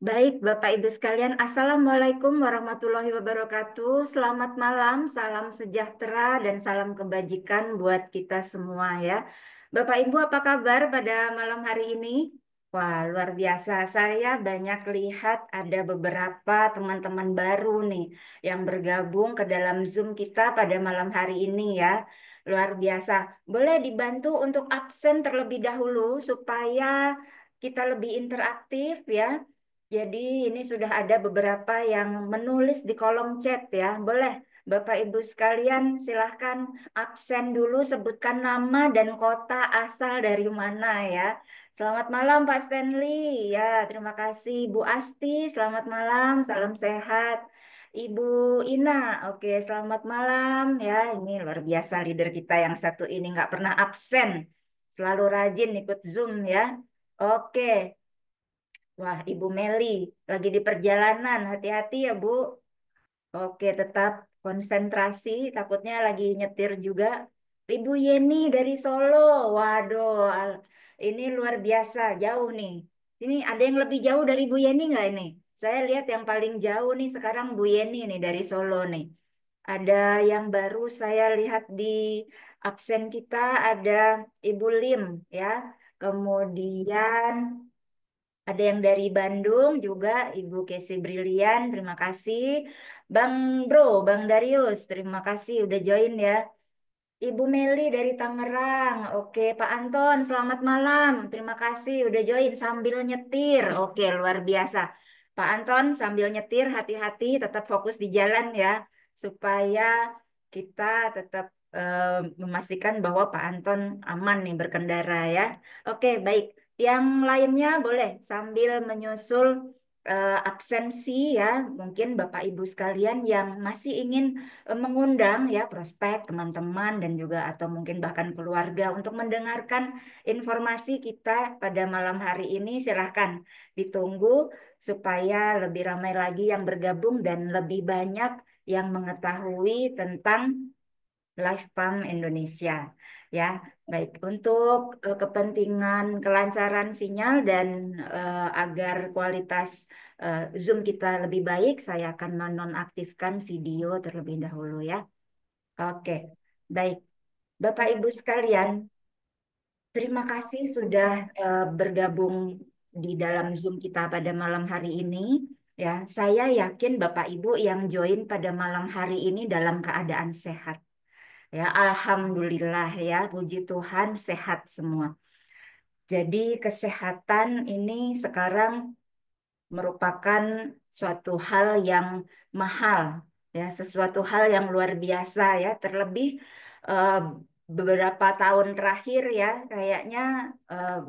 Baik, Bapak Ibu sekalian, Assalamualaikum warahmatullahi wabarakatuh. Selamat malam, salam sejahtera dan salam kebajikan buat kita semua ya. Bapak Ibu, apa kabar pada malam hari ini? Wah, luar biasa. Saya banyak lihat ada beberapa teman-teman baru nih yang bergabung ke dalam Zoom kita pada malam hari ini ya. Luar biasa. Boleh dibantu untuk absen terlebih dahulu supaya kita lebih interaktif ya. Jadi ini sudah ada beberapa yang menulis di kolom chat ya. Boleh Bapak Ibu sekalian silahkan absen dulu, sebutkan nama dan kota asal dari mana ya. Selamat malam Pak Stanley. Ya, terima kasih Bu Asti. Selamat malam, salam sehat. Ibu Ina, oke selamat malam ya. Ini luar biasa leader kita yang satu ini nggak pernah absen. Selalu rajin ikut Zoom ya. Oke. Wah, Ibu Meli lagi di perjalanan. Hati-hati ya, Bu. Oke, tetap konsentrasi. Takutnya lagi nyetir juga. Ibu Yeni dari Solo. Waduh, ini luar biasa. Jauh nih. Ini ada yang lebih jauh dari Bu Yeni nggak ini? Saya lihat yang paling jauh nih sekarang Bu Yeni nih dari Solo nih. Ada yang baru saya lihat di absen kita ada Ibu Lim ya. Kemudian ada yang dari Bandung juga, Ibu Kesi Brilian, terima kasih. Bang Bro, Bang Darius, terima kasih udah join ya. Ibu Meli dari Tangerang, oke. Pak Anton, selamat malam, terima kasih udah join sambil nyetir. Oke, luar biasa. Pak Anton sambil nyetir, hati-hati, tetap fokus di jalan ya, supaya kita tetap memastikan bahwa Pak Anton aman nih berkendara ya. Oke, baik. Yang lainnya boleh sambil menyusul absensi ya, mungkin Bapak Ibu sekalian yang masih ingin mengundang ya prospek, teman-teman dan juga atau mungkin bahkan keluarga untuk mendengarkan informasi kita pada malam hari ini, silahkan ditunggu supaya lebih ramai lagi yang bergabung dan lebih banyak yang mengetahui tentang Live Farm Indonesia ya. Baik, untuk kepentingan kelancaran sinyal dan agar kualitas Zoom kita lebih baik, saya akan menonaktifkan video terlebih dahulu ya. Oke, baik. Bapak Ibu sekalian, terima kasih sudah bergabung di dalam Zoom kita pada malam hari ini. Ya, saya yakin Bapak Ibu yang join pada malam hari ini dalam keadaan sehat. Ya, alhamdulillah ya, puji Tuhan sehat semua. Jadi kesehatan ini sekarang merupakan suatu hal yang mahal, ya, sesuatu hal yang luar biasa ya, terlebih eh, beberapa tahun terakhir ya, kayaknya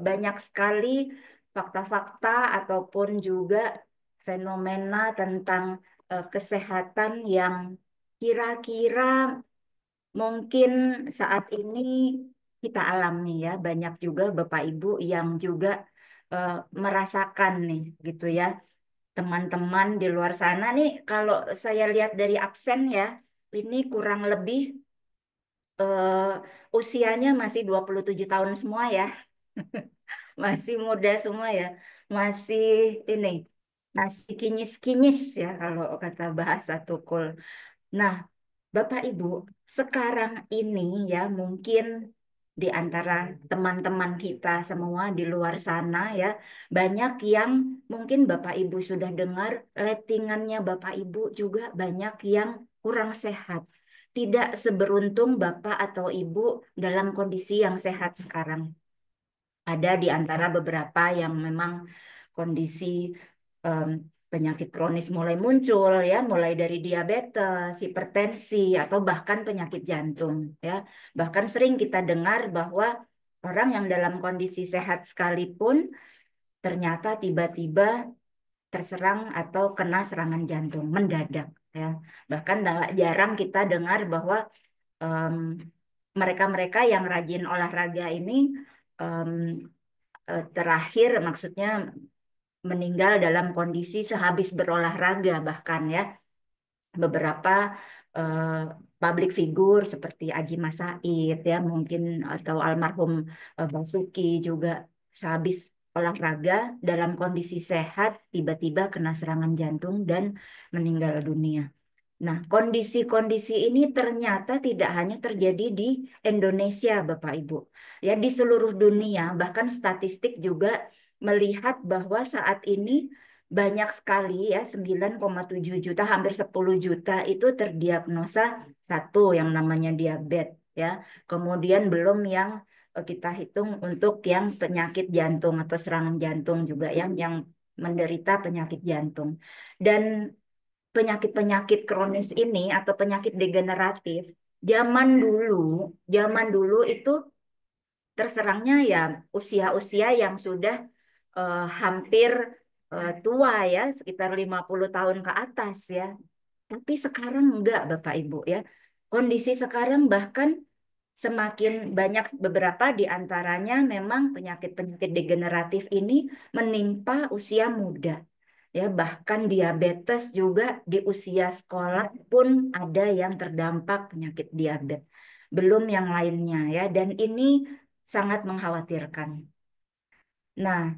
banyak sekali fakta-fakta ataupun juga fenomena tentang kesehatan yang kira-kira mungkin saat ini kita alami ya, banyak juga Bapak Ibu yang juga eh, merasakan nih gitu ya. Teman-teman di luar sana nih kalau saya lihat dari absen ya, ini kurang lebih eh, usianya masih 27 tahun semua ya. Masih muda semua ya. Masih ini masih kinyis-kinyis ya kalau kata bahasa Tukul. Nah, Bapak Ibu, sekarang ini ya mungkin di antara teman-teman kita semua di luar sana ya, banyak yang mungkin Bapak Ibu sudah dengar lettingannya Bapak Ibu juga banyak yang kurang sehat. Tidak seberuntung Bapak atau Ibu dalam kondisi yang sehat sekarang. Ada di antara beberapa yang memang kondisi em, penyakit kronis mulai muncul ya, mulai dari diabetes, hipertensi atau bahkan penyakit jantung ya. Bahkan sering kita dengar bahwa orang yang dalam kondisi sehat sekalipun ternyata tiba-tiba terserang atau kena serangan jantung mendadak ya. Bahkan jarang kita dengar bahwa em, mereka-mereka yang rajin olahraga ini em, terakhir maksudnya meninggal dalam kondisi sehabis berolahraga bahkan ya beberapa eh, public figure seperti Aji Masaid ya mungkin atau almarhum Basuki juga sehabis olahraga dalam kondisi sehat, tiba-tiba kena serangan jantung dan meninggal dunia. Nah, kondisi-kondisi ini ternyata tidak hanya terjadi di Indonesia, Bapak Ibu. Ya, di seluruh dunia, bahkan statistik juga melihat bahwa saat ini banyak sekali ya 9,7 juta, hampir 10 juta itu terdiagnosa satu yang namanya diabetes ya. Kemudian belum yang kita hitung untuk yang penyakit jantung atau serangan jantung juga yang menderita penyakit jantung. Dan penyakit-penyakit kronis ini atau penyakit degeneratif zaman dulu zaman dulu itu terserangnya ya usia-usia yang sudah hampir tua ya sekitar 50 tahun ke atas ya. Tapi sekarang enggak Bapak Ibu ya. Kondisi sekarang bahkan semakin banyak beberapa di antaranya memang penyakit-penyakit degeneratif ini menimpa usia muda. Ya, bahkan diabetes juga di usia sekolah pun ada yang terdampak penyakit diabetes. Belum yang lainnya ya, dan ini sangat mengkhawatirkan. Nah,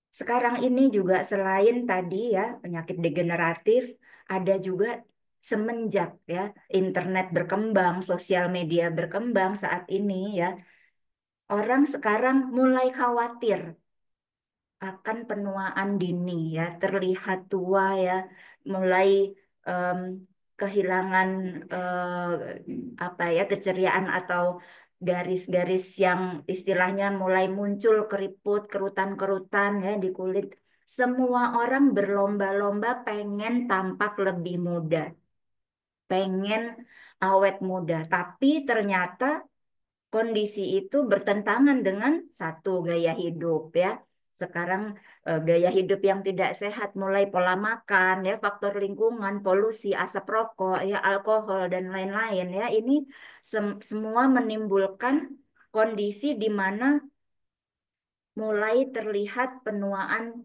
sekarang ini juga selain tadi ya penyakit degeneratif, ada juga semenjak ya internet berkembang, sosial media berkembang saat ini ya, orang sekarang mulai khawatir akan penuaan dini ya, terlihat tua ya, mulai em, kehilangan apa ya keceriaan atau garis-garis yang istilahnya mulai muncul keriput, kerutan-kerutan ya di kulit. Semua orang berlomba-lomba pengen tampak lebih muda, pengen awet muda, tapi ternyata kondisi itu bertentangan dengan satu gaya hidup ya. Sekarang gaya hidup yang tidak sehat mulai pola makan ya, faktor lingkungan, polusi, asap rokok ya, alkohol dan lain-lain ya. Ini semua menimbulkan kondisi di mana mulai terlihat penuaan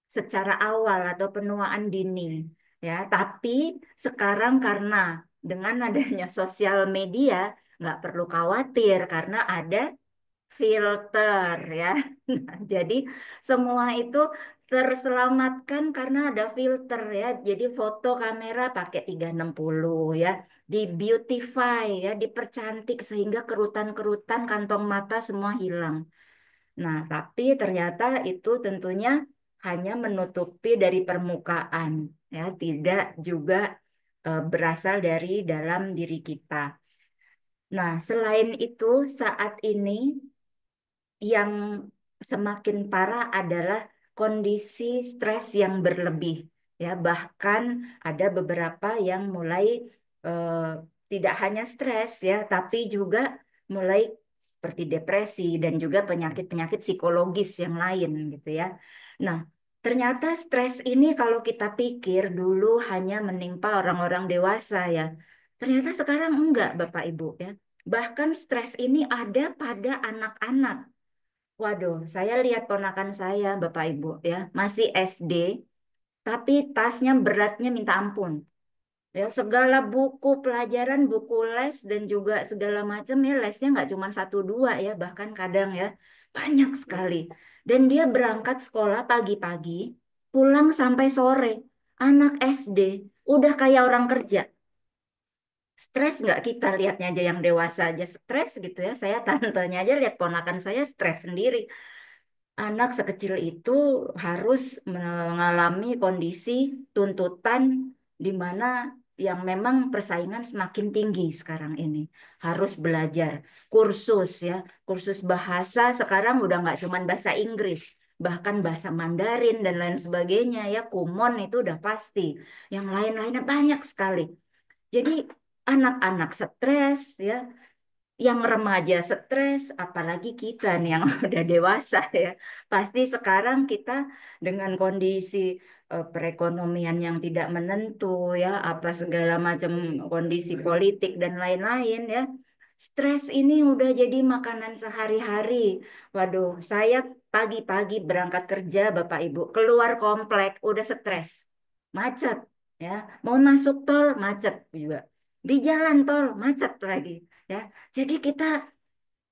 secara awal atau penuaan dini ya. Tapi sekarang karena dengan adanya sosial media nggak perlu khawatir karena ada filter ya. Nah, jadi semua itu terselamatkan karena ada filter ya. Jadi foto kamera pakai 360 ya. Di beautify ya, dipercantik sehingga kerutan-kerutan kantong mata semua hilang. Nah, tapi ternyata itu tentunya hanya menutupi dari permukaan ya, tidak juga berasal dari dalam diri kita. Nah, selain itu saat ini yang semakin parah adalah kondisi stres yang berlebih. Ya, bahkan ada beberapa yang mulai eh, tidak hanya stres ya, tapi juga mulai seperti depresi dan juga penyakit-penyakit psikologis yang lain gitu ya. Nah, ternyata stres ini kalau kita pikir dulu hanya menimpa orang-orang dewasa ya. Ternyata sekarang enggak, Bapak Ibu ya. Bahkan stres ini ada pada anak-anak. Waduh, saya lihat ponakan saya, Bapak Ibu, ya, masih SD, tapi tasnya beratnya minta ampun. Ya, segala buku pelajaran, buku les, dan juga segala macam ya, lesnya nggak cuma satu dua ya, bahkan kadang ya, banyak sekali. Dan dia berangkat sekolah pagi-pagi, pulang sampai sore. Anak SD, udah kayak orang kerja. Stres nggak kita lihatnya aja yang dewasa aja stres gitu ya. Saya tantenya aja lihat ponakan saya stres sendiri. Anak sekecil itu harus mengalami kondisi tuntutan di mana yang memang persaingan semakin tinggi sekarang ini. Harus belajar kursus ya, kursus bahasa sekarang udah nggak cuma bahasa Inggris, bahkan bahasa Mandarin dan lain sebagainya ya, Kumon itu udah pasti. Yang lain-lainnya banyak sekali. Jadi anak-anak stres ya, yang remaja stres, apalagi kita nih yang udah dewasa ya. Pasti sekarang kita dengan kondisi perekonomian yang tidak menentu ya, apa segala macam kondisi politik dan lain-lain ya. Stres ini udah jadi makanan sehari-hari. Waduh, saya pagi-pagi berangkat kerja, Bapak Ibu, keluar komplek udah stres. Macet ya. Mau masuk tol macet juga. Di jalan tol macet lagi ya. Jadi kita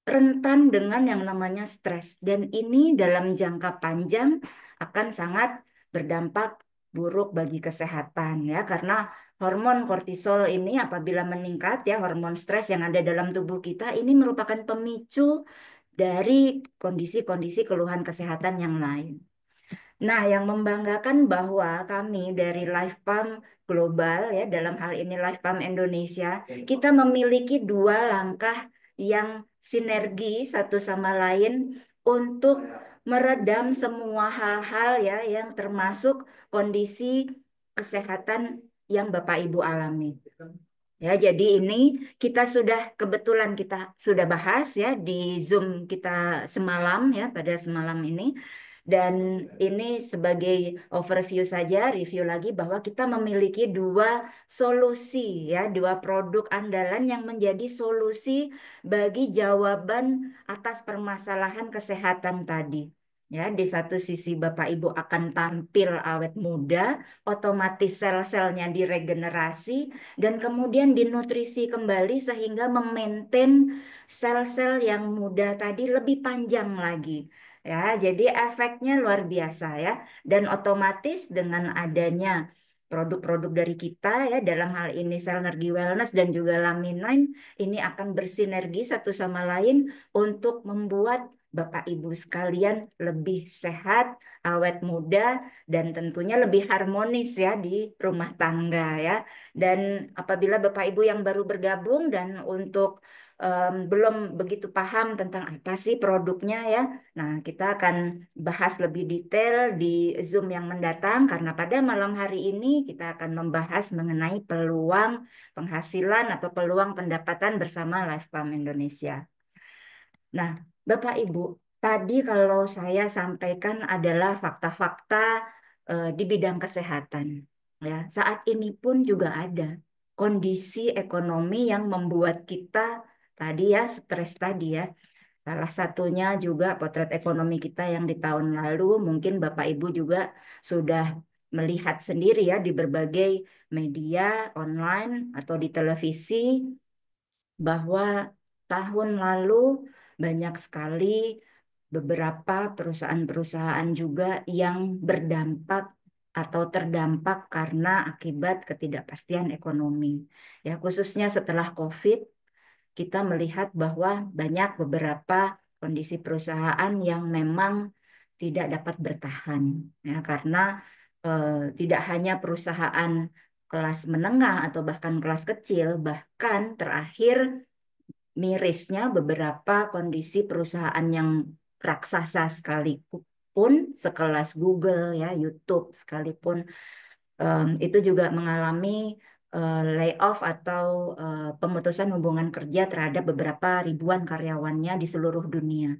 rentan dengan yang namanya stres. Dan ini dalam jangka panjang akan sangat berdampak buruk bagi kesehatan ya, karena hormon kortisol ini apabila meningkat ya, hormon stres yang ada dalam tubuh kita ini merupakan pemicu dari kondisi-kondisi keluhan kesehatan yang lain. Nah, yang membanggakan bahwa kami dari Lifepam Global ya, dalam hal ini Lifepam Indonesia, kita memiliki dua langkah yang sinergi satu sama lain untuk meredam semua hal-hal ya yang termasuk kondisi kesehatan yang Bapak Ibu alami. Ya, jadi ini kita sudah kebetulan kita sudah bahas ya di Zoom kita semalam ya, pada semalam ini. Dan ini sebagai overview saja, review lagi bahwa kita memiliki dua solusi ya, dua produk andalan yang menjadi solusi bagi jawaban atas permasalahan kesehatan tadi. Ya, di satu sisi Bapak Ibu akan tampil awet muda, otomatis sel-selnya diregenerasi, dan kemudian dinutrisi kembali sehingga memaintain sel-sel yang muda tadi lebih panjang lagi. Ya, jadi efeknya luar biasa ya. Dan otomatis dengan adanya produk-produk dari kita ya, dalam hal ini Selnergy Wellness dan juga Laminine, ini akan bersinergi satu sama lain untuk membuat Bapak Ibu sekalian lebih sehat, awet muda, dan tentunya lebih harmonis ya di rumah tangga ya. Dan apabila Bapak Ibu yang baru bergabung dan untuk belum begitu paham tentang apa sih produknya ya, nah kita akan bahas lebih detail di Zoom yang mendatang karena pada malam hari ini kita akan membahas mengenai peluang penghasilan atau peluang pendapatan bersama Lifepam Indonesia. Nah, Bapak Ibu, tadi kalau saya sampaikan adalah fakta-fakta di bidang kesehatan. Ya, saat ini pun juga ada kondisi ekonomi yang membuat kita tadi ya stres tadi ya. Salah satunya juga potret ekonomi kita yang di tahun lalu mungkin Bapak Ibu juga sudah melihat sendiri ya di berbagai media online atau di televisi bahwa tahun lalu banyak sekali beberapa perusahaan-perusahaan juga yang berdampak atau terdampak karena akibat ketidakpastian ekonomi. Ya, khususnya setelah COVID, kita melihat bahwa banyak beberapa kondisi perusahaan yang memang tidak dapat bertahan ya, karena tidak hanya perusahaan kelas menengah atau bahkan kelas kecil, bahkan terakhir mirisnya beberapa kondisi perusahaan yang raksasa sekalipun, sekelas Google ya, YouTube sekalipun, itu juga mengalami layoff atau pemutusan hubungan kerja terhadap beberapa ribuan karyawannya di seluruh dunia.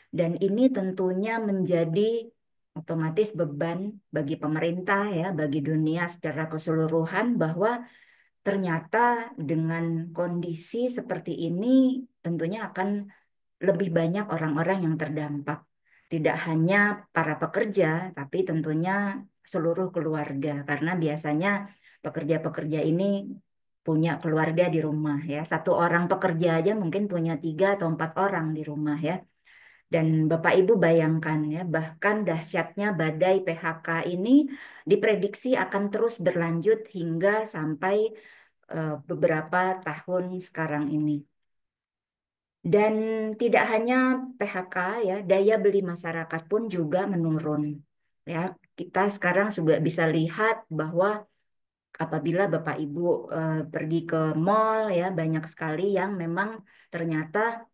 Dan ini tentunya menjadi otomatis beban bagi pemerintah ya, bagi dunia secara keseluruhan bahwa ternyata dengan kondisi seperti ini tentunya akan lebih banyak orang-orang yang terdampak. Tidak hanya para pekerja, tapi tentunya seluruh keluarga. Karena biasanya pekerja-pekerja ini punya keluarga di rumah ya. Satu orang pekerja aja mungkin punya 3 atau 4 orang di rumah ya. Dan Bapak Ibu bayangkan ya, bahkan dahsyatnya badai PHK ini diprediksi akan terus berlanjut hingga sampai beberapa tahun sekarang ini. Dan tidak hanya PHK ya, daya beli masyarakat pun juga menurun. Ya, kita sekarang juga bisa lihat bahwa apabila Bapak Ibu pergi ke mall ya, banyak sekali yang memang ternyata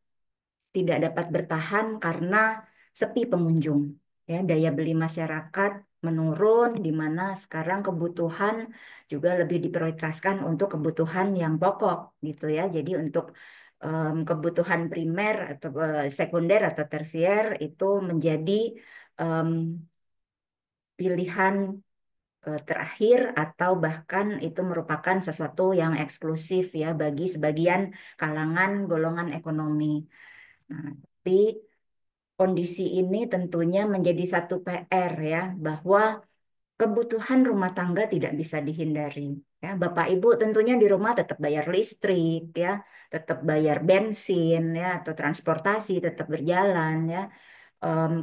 tidak dapat bertahan karena sepi pengunjung. Ya, daya beli masyarakat menurun, di mana sekarang kebutuhan juga lebih diprioritaskan untuk kebutuhan yang pokok gitu ya. Jadi untuk kebutuhan primer atau sekunder atau tersier itu menjadi em, pilihan terakhir atau bahkan itu merupakan sesuatu yang eksklusif ya bagi sebagian kalangan golongan ekonomi. Nah, tapi kondisi ini tentunya menjadi satu PR ya, bahwa kebutuhan rumah tangga tidak bisa dihindari. Ya, Bapak Ibu tentunya di rumah tetap bayar listrik ya, tetap bayar bensin ya atau transportasi tetap berjalan ya.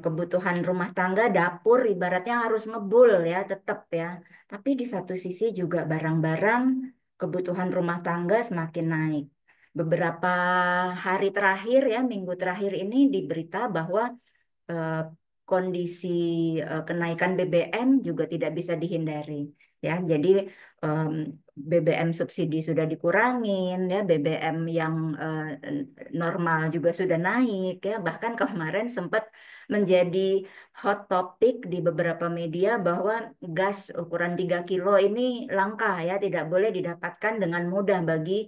Kebutuhan rumah tangga, dapur ibaratnya harus ngebul ya, tetap ya. Tapi di satu sisi juga barang-barang kebutuhan rumah tangga semakin naik. Beberapa hari terakhir ya, minggu terakhir ini diberita bahwa eh, kondisi kenaikan BBM juga tidak bisa dihindari ya. Jadi em, BBM subsidi sudah dikurangin ya, BBM yang normal juga sudah naik ya. Bahkan kemarin sempat menjadi hot topic di beberapa media bahwa gas ukuran 3 kilo ini langka ya, tidak boleh didapatkan dengan mudah bagi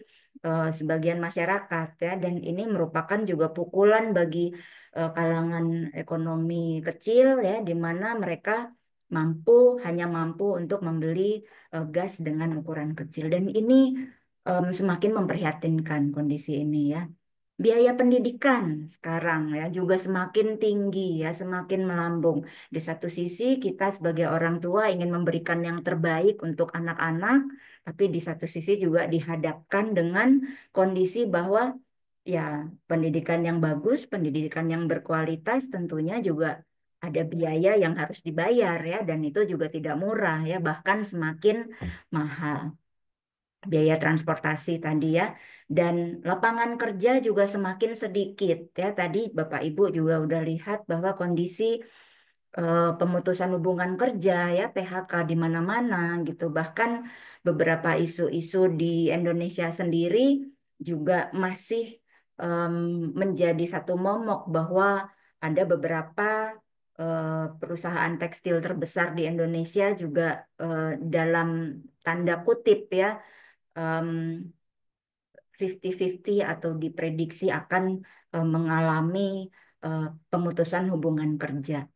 sebagian masyarakat ya, dan ini merupakan juga pukulan bagi kalangan ekonomi kecil ya, di mana mereka mampu hanya mampu untuk membeli gas dengan ukuran kecil, dan ini semakin memprihatinkan kondisi ini ya. Biaya pendidikan sekarang ya juga semakin tinggi ya, semakin melambung. Di satu sisi kita sebagai orang tua ingin memberikan yang terbaik untuk anak-anak, tapi di satu sisi juga dihadapkan dengan kondisi bahwa ya, pendidikan yang bagus, pendidikan yang berkualitas tentunya juga ada biaya yang harus dibayar ya, dan itu juga tidak murah ya, bahkan semakin mahal. Biaya transportasi tadi ya, dan lapangan kerja juga semakin sedikit ya. Tadi Bapak Ibu juga udah lihat bahwa kondisi pemutusan hubungan kerja ya, PHK di mana-mana gitu. Bahkan beberapa isu-isu di Indonesia sendiri juga masih em, menjadi satu momok bahwa ada beberapa perusahaan tekstil terbesar di Indonesia juga dalam tanda kutip ya, em, 50-50 atau diprediksi akan mengalami eh, pemutusan hubungan kerja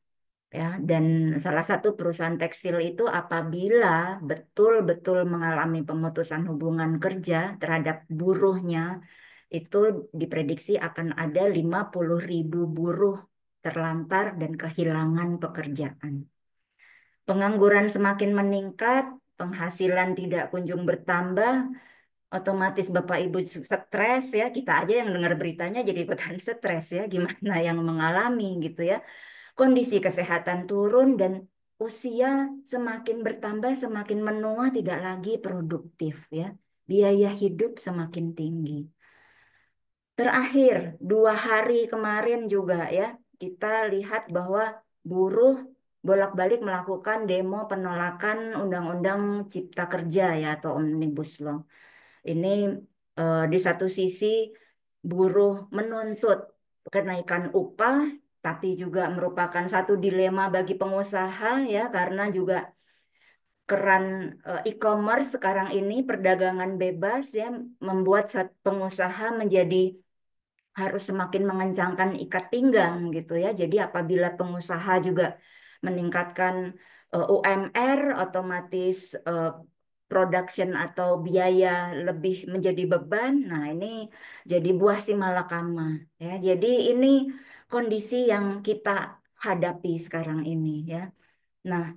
ya, dan salah satu perusahaan tekstil itu apabila betul-betul mengalami pemutusan hubungan kerja terhadap buruhnya, itu diprediksi akan ada 50.000 buruh terlantar dan kehilangan pekerjaan. Pengangguran semakin meningkat, penghasilan tidak kunjung bertambah, otomatis Bapak Ibu stres ya, kita aja yang dengar beritanya jadi ikutan stres ya, gimana yang mengalami gitu ya. Kondisi kesehatan turun dan usia semakin bertambah, semakin menua, tidak lagi produktif ya. Biaya hidup semakin tinggi. Terakhir, 2 hari kemarin juga ya, kita lihat bahwa buruh bolak-balik melakukan demo penolakan Undang-Undang Cipta Kerja ya atau Omnibus Law. Ini di satu sisi buruh menuntut kenaikan upah, tapi juga merupakan satu dilema bagi pengusaha ya, karena juga keran e-commerce sekarang ini perdagangan bebas ya membuat pengusaha menjadi harus semakin mengencangkan ikat pinggang gitu ya. Jadi apabila pengusaha juga meningkatkan UMR, otomatis production atau biaya lebih menjadi beban. Nah, ini jadi buah si malakama ya. Jadi ini kondisi yang kita hadapi sekarang ini ya. Nah,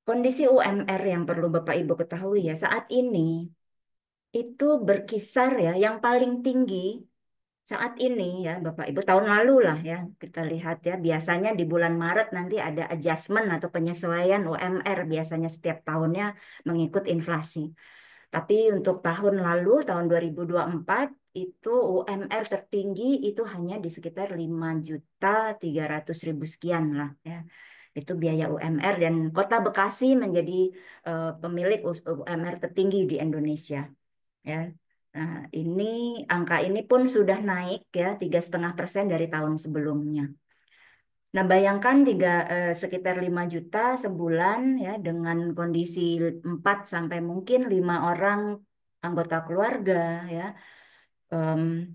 kondisi UMR yang perlu Bapak Ibu ketahui ya, saat ini itu berkisar ya, yang paling tinggi saat ini ya Bapak Ibu, tahun lalu lah ya kita lihat ya, biasanya di bulan Maret nanti ada adjustment atau penyesuaian UMR biasanya setiap tahunnya mengikut inflasi. Tapi untuk tahun lalu, tahun 2024 itu UMR tertinggi itu hanya di sekitar 5.300.000 sekian lah ya. Itu biaya UMR, dan Kota Bekasi menjadi pemilik UMR tertinggi di Indonesia ya. Nah, ini angka ini pun sudah naik ya 3,5% dari tahun sebelumnya. Nah, bayangkan sekitar 5 juta sebulan ya, dengan kondisi 4 sampai mungkin 5 orang anggota keluarga ya, em,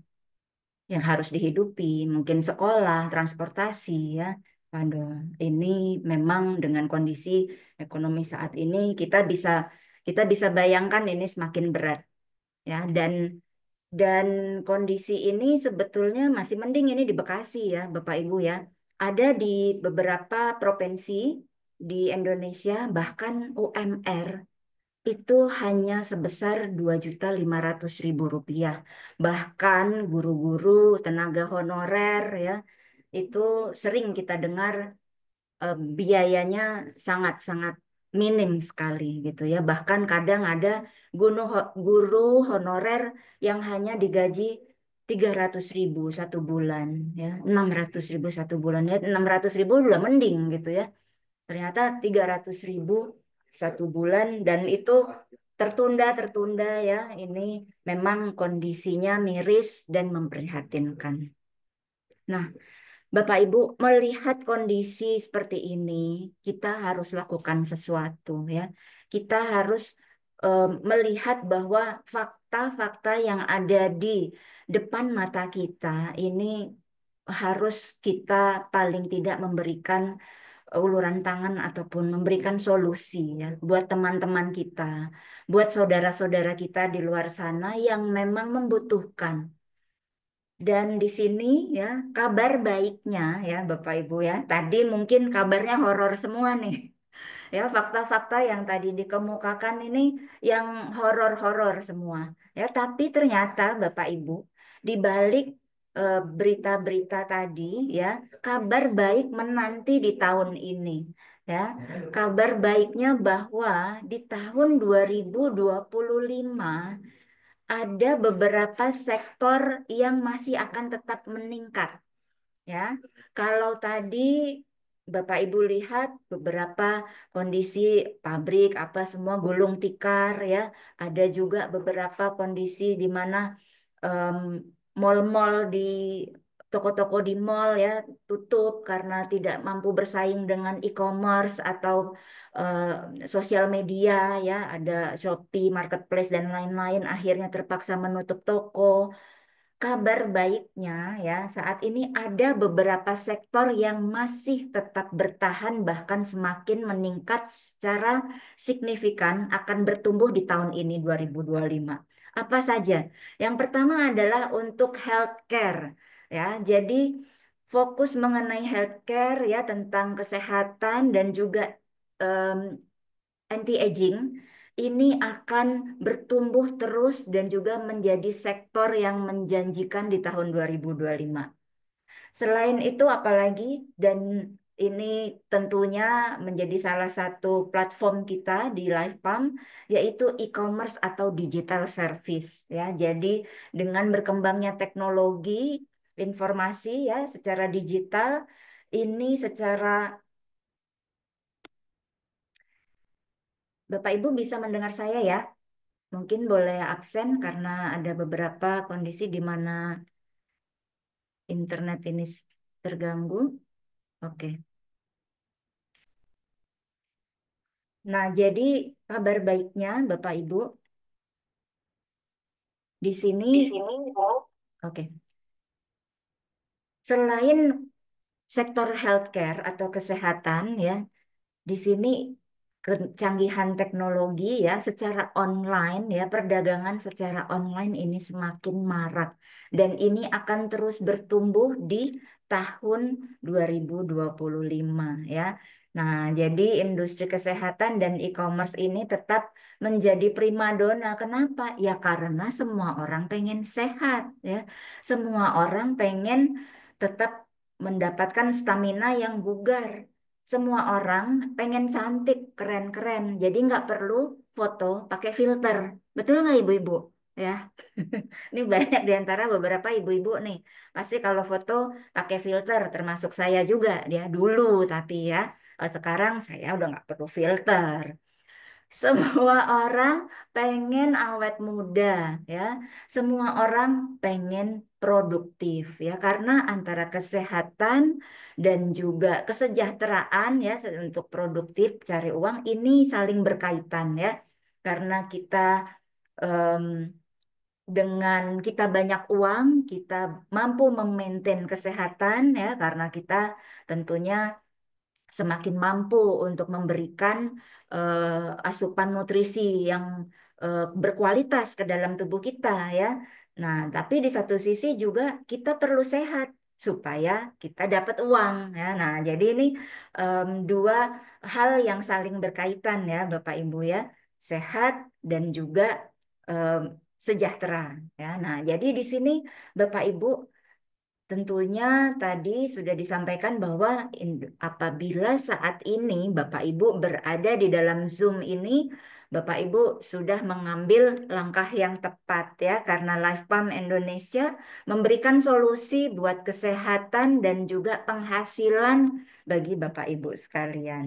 yang harus dihidupi, mungkin sekolah, transportasi ya. Aduh, ini memang dengan kondisi ekonomi saat ini kita bisa bayangkan ini semakin berat ya, dan kondisi ini sebetulnya masih mending ini di Bekasi ya, Bapak Ibu ya. Ada di beberapa provinsi di Indonesia bahkan UMR itu hanya sebesar 2.500.000 rupiah. Bahkan guru-guru, tenaga honorer ya, itu sering kita dengar biayanya sangat-sangat minim sekali gitu ya. Bahkan kadang ada guru honorer yang hanya digaji 300.000 satu bulan ya, 600.000 satu bulan ya, 600.000 udah mending gitu ya. Ternyata 300.000 satu bulan dan itu tertunda ya. Ini memang kondisinya miris dan memprihatinkan. Nah, Bapak Ibu melihat kondisi seperti ini, kita harus lakukan sesuatu ya. Kita harus melihat bahwa fakta-fakta yang ada di depan mata kita ini harus kita paling tidak memberikan uluran tangan ataupun memberikan solusi ya buat teman-teman kita, buat saudara-saudara kita di luar sana yang memang membutuhkan. Dan di sini ya kabar baiknya ya Bapak Ibu ya. Tadi mungkin kabarnya horor semua nih. Ya fakta-fakta yang tadi dikemukakan ini yang horor-horor semua. Ya tapi ternyata Bapak Ibu di balik berita-berita tadi ya kabar baik menanti di tahun ini. Ya, kabar baiknya bahwa di tahun 2025 ada beberapa sektor yang masih akan tetap meningkat ya. Kalau tadi Bapak Ibu lihat beberapa kondisi pabrik apa semua gulung tikar ya, ada juga beberapa kondisi di mana em, mal-mal di toko-toko di mall ya tutup karena tidak mampu bersaing dengan e-commerce atau sosial media ya, ada Shopee, Marketplace dan lain-lain akhirnya terpaksa menutup toko. Kabar baiknya ya, saat ini ada beberapa sektor yang masih tetap bertahan bahkan semakin meningkat secara signifikan akan bertumbuh di tahun ini 2025. Apa saja? Yang pertama adalah untuk healthcare ya. Jadi fokus mengenai healthcare ya tentang kesehatan dan juga anti-aging ini akan bertumbuh terus dan juga menjadi sektor yang menjanjikan di tahun 2025. Selain itu apalagi dan ini tentunya menjadi salah satu platform kita di Livepam yaitu e-commerce atau digital service ya. Jadi dengan berkembangnya teknologi informasi ya secara digital ini secara Bapak Ibu bisa mendengar saya ya. Mungkin boleh absen karena ada beberapa kondisi di mana internet ini terganggu. Oke. Nah, jadi kabar baiknya Bapak Ibu di sini, Di sini, oke. Selain sektor healthcare atau kesehatan ya, di sini kecanggihan teknologi ya secara online ya perdagangan secara online ini semakin marak dan ini akan terus bertumbuh di tahun 2025 ya. Nah, jadi industri kesehatan dan e-commerce ini tetap menjadi primadona. Kenapa? Ya karena semua orang pengen sehat ya. Semua orang pengen tetap mendapatkan stamina yang bugar. Semua orang pengen cantik, keren-keren. Jadi nggak perlu foto pakai filter. Betul nggak ibu-ibu? Ya, ini banyak di antara beberapa ibu-ibu nih. Pasti kalau foto pakai filter, termasuk saya juga. Dia dulu, tapi ya. Sekarang saya udah nggak perlu filter. Semua orang pengen awet muda ya. Semua orang pengen produktif ya karena antara kesehatan dan juga kesejahteraan ya untuk produktif cari uang ini saling berkaitan ya. Karena kita em, dengan kita banyak uang, kita mampu memaintain kesehatan ya karena kita tentunya semakin mampu untuk memberikan asupan nutrisi yang berkualitas ke dalam tubuh kita ya. Nah, tapi di satu sisi juga kita perlu sehat supaya kita dapat uang ya. Nah, jadi ini dua hal yang saling berkaitan ya, Bapak Ibu ya. sehat, dan juga em, sejahtera. Ya, nah, jadi di sini Bapak Ibu tentunya tadi sudah disampaikan bahwa apabila saat ini Bapak Ibu berada di dalam Zoom ini, Bapak Ibu sudah mengambil langkah yang tepat ya, karena Lifepam Indonesia memberikan solusi buat kesehatan dan juga penghasilan bagi Bapak Ibu sekalian.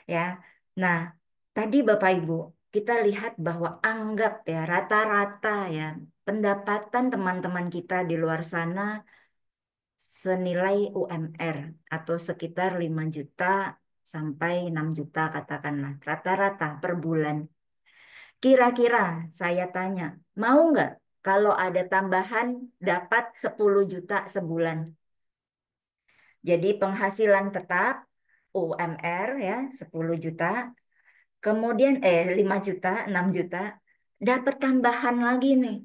Ya. Nah, tadi Bapak Ibu kita lihat bahwa anggap ya rata-rata ya pendapatan teman-teman kita di luar sana senilai UMR atau sekitar 5 juta sampai 6 juta katakanlah rata-rata per bulan. Kira-kira saya tanya, mau nggak kalau ada tambahan dapat 10 juta sebulan? Jadi penghasilan tetap UMR ya 10 juta. Kemudian 5 juta, 6 juta, dapat tambahan lagi nih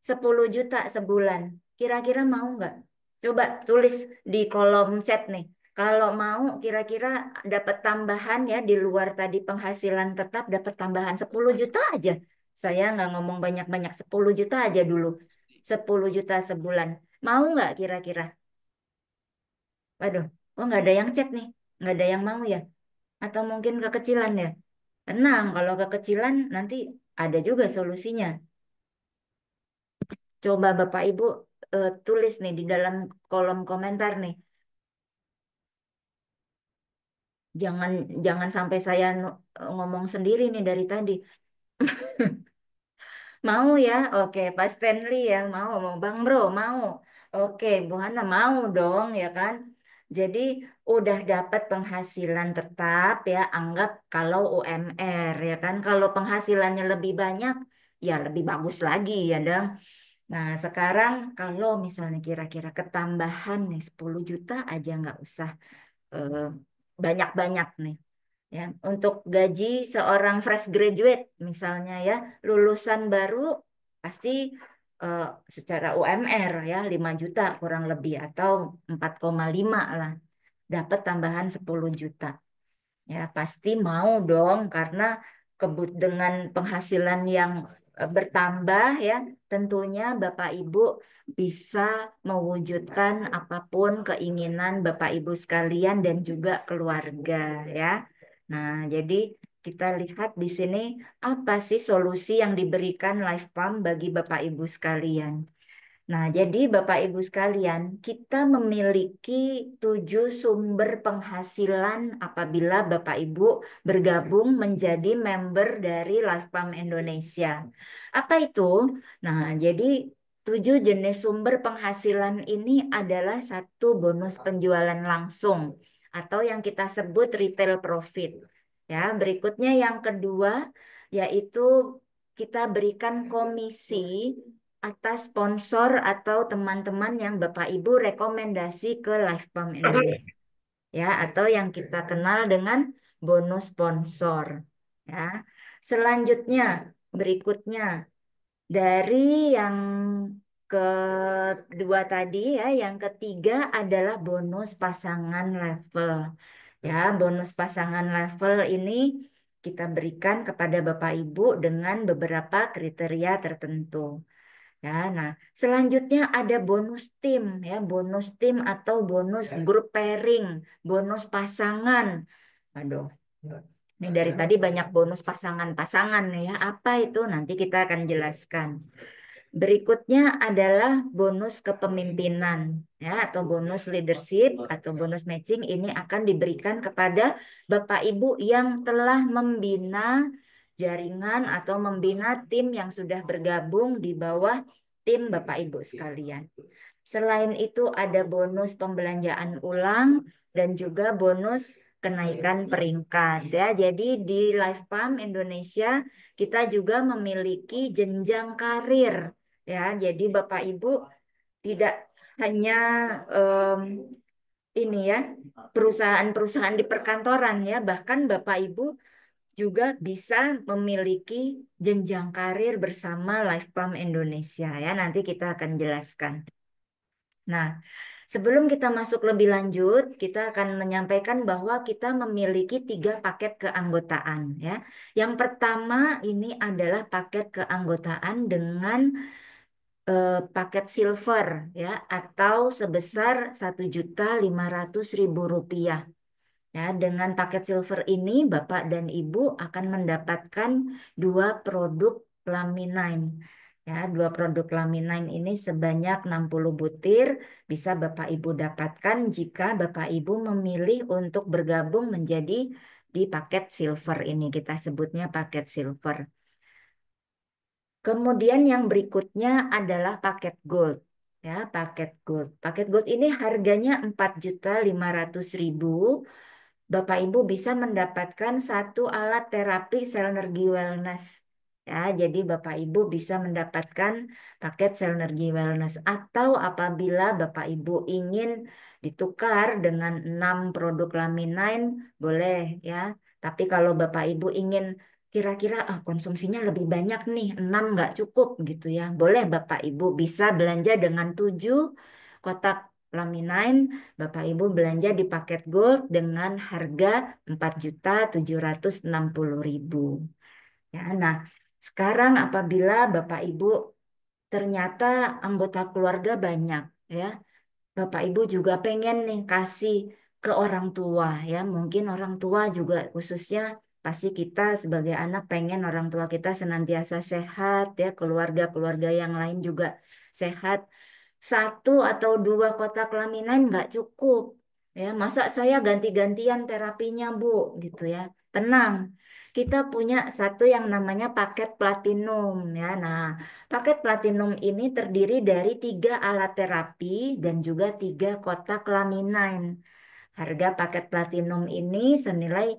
10 juta sebulan. Kira-kira mau nggak? Coba tulis di kolom chat nih. Kalau mau kira-kira dapat tambahan ya di luar tadi penghasilan tetap dapat tambahan 10 juta aja. Saya nggak ngomong banyak-banyak 10 juta aja dulu. 10 juta sebulan. Mau nggak kira-kira? Waduh, oh nggak ada yang chat nih. Nggak ada yang mau ya? Atau mungkin kekecilan ya? Tenang, kalau kekecilan nanti ada juga solusinya. Coba Bapak Ibu tulis nih di dalam kolom komentar nih. Jangan jangan sampai saya ngomong sendiri nih dari tadi. Mau ya? Oke, Pak Stanley ya, mau Bang Bro, mau. Oke, Bu Hana mau dong ya kan? Jadi udah dapat penghasilan tetap ya, anggap kalau UMR ya kan. Kalau penghasilannya lebih banyak, ya lebih bagus lagi ya dong. Nah, sekarang kalau misalnya kira-kira ketambahan nih 10 juta aja nggak usah eh, banyak-banyak nih. Ya, untuk gaji seorang fresh graduate misalnya ya, lulusan baru pasti eh, secara UMR ya 5 juta kurang lebih atau 4,5 lah. Dapat tambahan 10 juta. Ya, pasti mau dong karena kebut dengan penghasilan yang bertambah ya, tentunya Bapak Ibu bisa mewujudkan apapun keinginan Bapak Ibu sekalian dan juga keluarga ya. Nah, jadi kita lihat di sini apa sih solusi yang diberikan Life Farm bagi Bapak Ibu sekalian. Nah, jadi Bapak Ibu sekalian, kita memiliki 7 sumber penghasilan apabila Bapak Ibu bergabung menjadi member dari Lifepam Indonesia. Apa itu? Nah, jadi 7 jenis sumber penghasilan ini adalah satu bonus penjualan langsung atau yang kita sebut retail profit. Ya, berikutnya yang kedua yaitu kita berikan komisi atas sponsor atau teman-teman yang Bapak Ibu rekomendasi ke Lifepam Indonesia ya atau yang kita kenal dengan bonus sponsor ya. Selanjutnya berikutnya dari yang kedua tadi ya, yang ketiga adalah bonus pasangan level. Ya, bonus pasangan level ini kita berikan kepada Bapak Ibu dengan beberapa kriteria tertentu. Ya, nah, selanjutnya ada bonus tim ya, bonus tim atau bonus grup pairing, bonus pasangan. Aduh, ini dari tadi banyak bonus pasangan-pasangan nih ya. Apa itu? Nanti kita akan jelaskan. Berikutnya adalah bonus kepemimpinan ya atau bonus leadership atau bonus matching ini akan diberikan kepada Bapak Ibu yang telah membina jaringan atau membina tim yang sudah bergabung di bawah tim Bapak Ibu sekalian. Selain itu ada bonus pembelanjaan ulang dan juga bonus kenaikan peringkat ya. Jadi di Lifepam Indonesia kita juga memiliki jenjang karir ya. Jadi Bapak Ibu tidak hanya em, ini ya perusahaan-perusahaan di perkantoran ya, bahkan Bapak Ibu juga bisa memiliki jenjang karir bersama Lifepam Indonesia ya. Nanti kita akan jelaskan. Nah, Sebelum kita masuk lebih lanjut, kita akan menyampaikan bahwa kita memiliki 3 paket keanggotaan ya. Yang pertama ini adalah paket keanggotaan dengan paket silver ya atau sebesar 1.500.000 rupiah. Ya, dengan paket silver ini Bapak dan Ibu akan mendapatkan 2 produk laminain. Ya, 2 produk laminain ini sebanyak 60 butir bisa Bapak Ibu dapatkan jika Bapak Ibu memilih untuk bergabung menjadi di paket silver ini. Kita sebutnya paket silver. Kemudian yang berikutnya adalah paket gold. Ya, paket gold. Paket gold ini harganya 4.500.000. Bapak Ibu bisa mendapatkan 1 alat terapi Selnergy Wellness. Ya, jadi Bapak Ibu bisa mendapatkan paket Selnergy Wellness atau apabila Bapak Ibu ingin ditukar dengan 6 produk laminain boleh ya. Tapi kalau Bapak Ibu ingin kira-kira konsumsinya lebih banyak nih, 6 nggak cukup gitu ya. Boleh Bapak Ibu bisa belanja dengan 7 kotak laminain. Bapak Ibu belanja di paket gold dengan harga 4.760.000. Ya, nah, sekarang apabila Bapak Ibu ternyata anggota keluarga banyak, ya, Bapak Ibu juga pengen nih kasih ke orang tua, ya, mungkin orang tua juga khususnya pasti kita sebagai anak pengen orang tua kita senantiasa sehat, ya, keluarga-keluarga yang lain juga sehat. 1 atau 2 kotak laminain nggak cukup. Ya, masa saya ganti-gantian terapinya, Bu, gitu ya. Tenang, kita punya satu yang namanya paket platinum ya. Nah, paket platinum ini terdiri dari 3 alat terapi dan juga 3 kotak laminain. Harga paket platinum ini senilai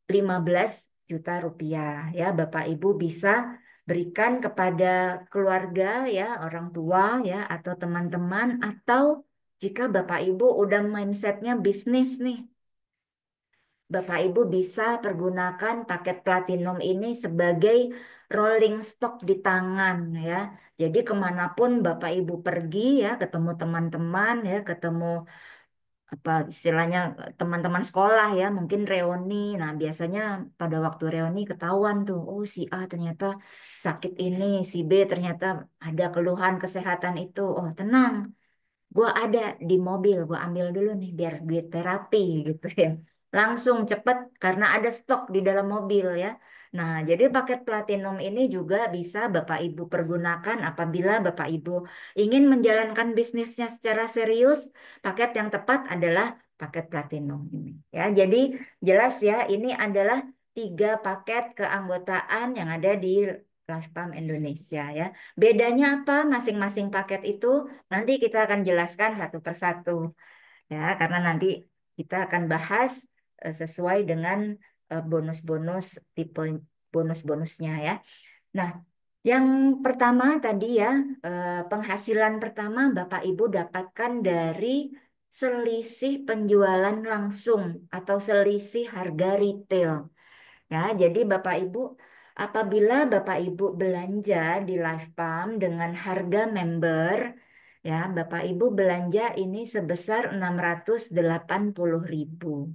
15 juta rupiah ya. Bapak Ibu bisa berikan kepada keluarga ya, orang tua ya atau teman-teman atau jika Bapak Ibu udah mindsetnya bisnis nih, Bapak Ibu bisa pergunakan paket platinum ini sebagai rolling stock di tangan ya. Jadi kemanapun Bapak Ibu pergi ya, ketemu teman-teman ya, ketemu apa istilahnya teman-teman sekolah ya mungkin reuni. Nah biasanya pada waktu reuni ketahuan tuh oh si A ternyata sakit ini, si B ternyata ada keluhan kesehatan itu. Oh tenang, gue ada di mobil, gue ambil dulu nih biar duit terapi gitu ya. Langsung cepet karena ada stok di dalam mobil ya. Nah, jadi paket platinum ini juga bisa Bapak Ibu pergunakan apabila Bapak Ibu ingin menjalankan bisnisnya secara serius. Paket yang tepat adalah paket platinum ini. Ya, jadi jelas ya, ini adalah 3 paket keanggotaan yang ada di Lifepam Indonesia ya. Bedanya apa masing-masing paket itu? Nanti kita akan jelaskan satu persatu ya, karena nanti kita akan bahas sesuai dengan bonus-bonus tipe bonus-bonusnya ya. Nah, yang pertama tadi ya, penghasilan pertama Bapak Ibu dapatkan dari selisih penjualan langsung atau selisih harga retail. Ya, jadi Bapak Ibu, apabila Bapak Ibu belanja di Lifepam dengan harga member, ya Bapak Ibu belanja ini sebesar 680.000.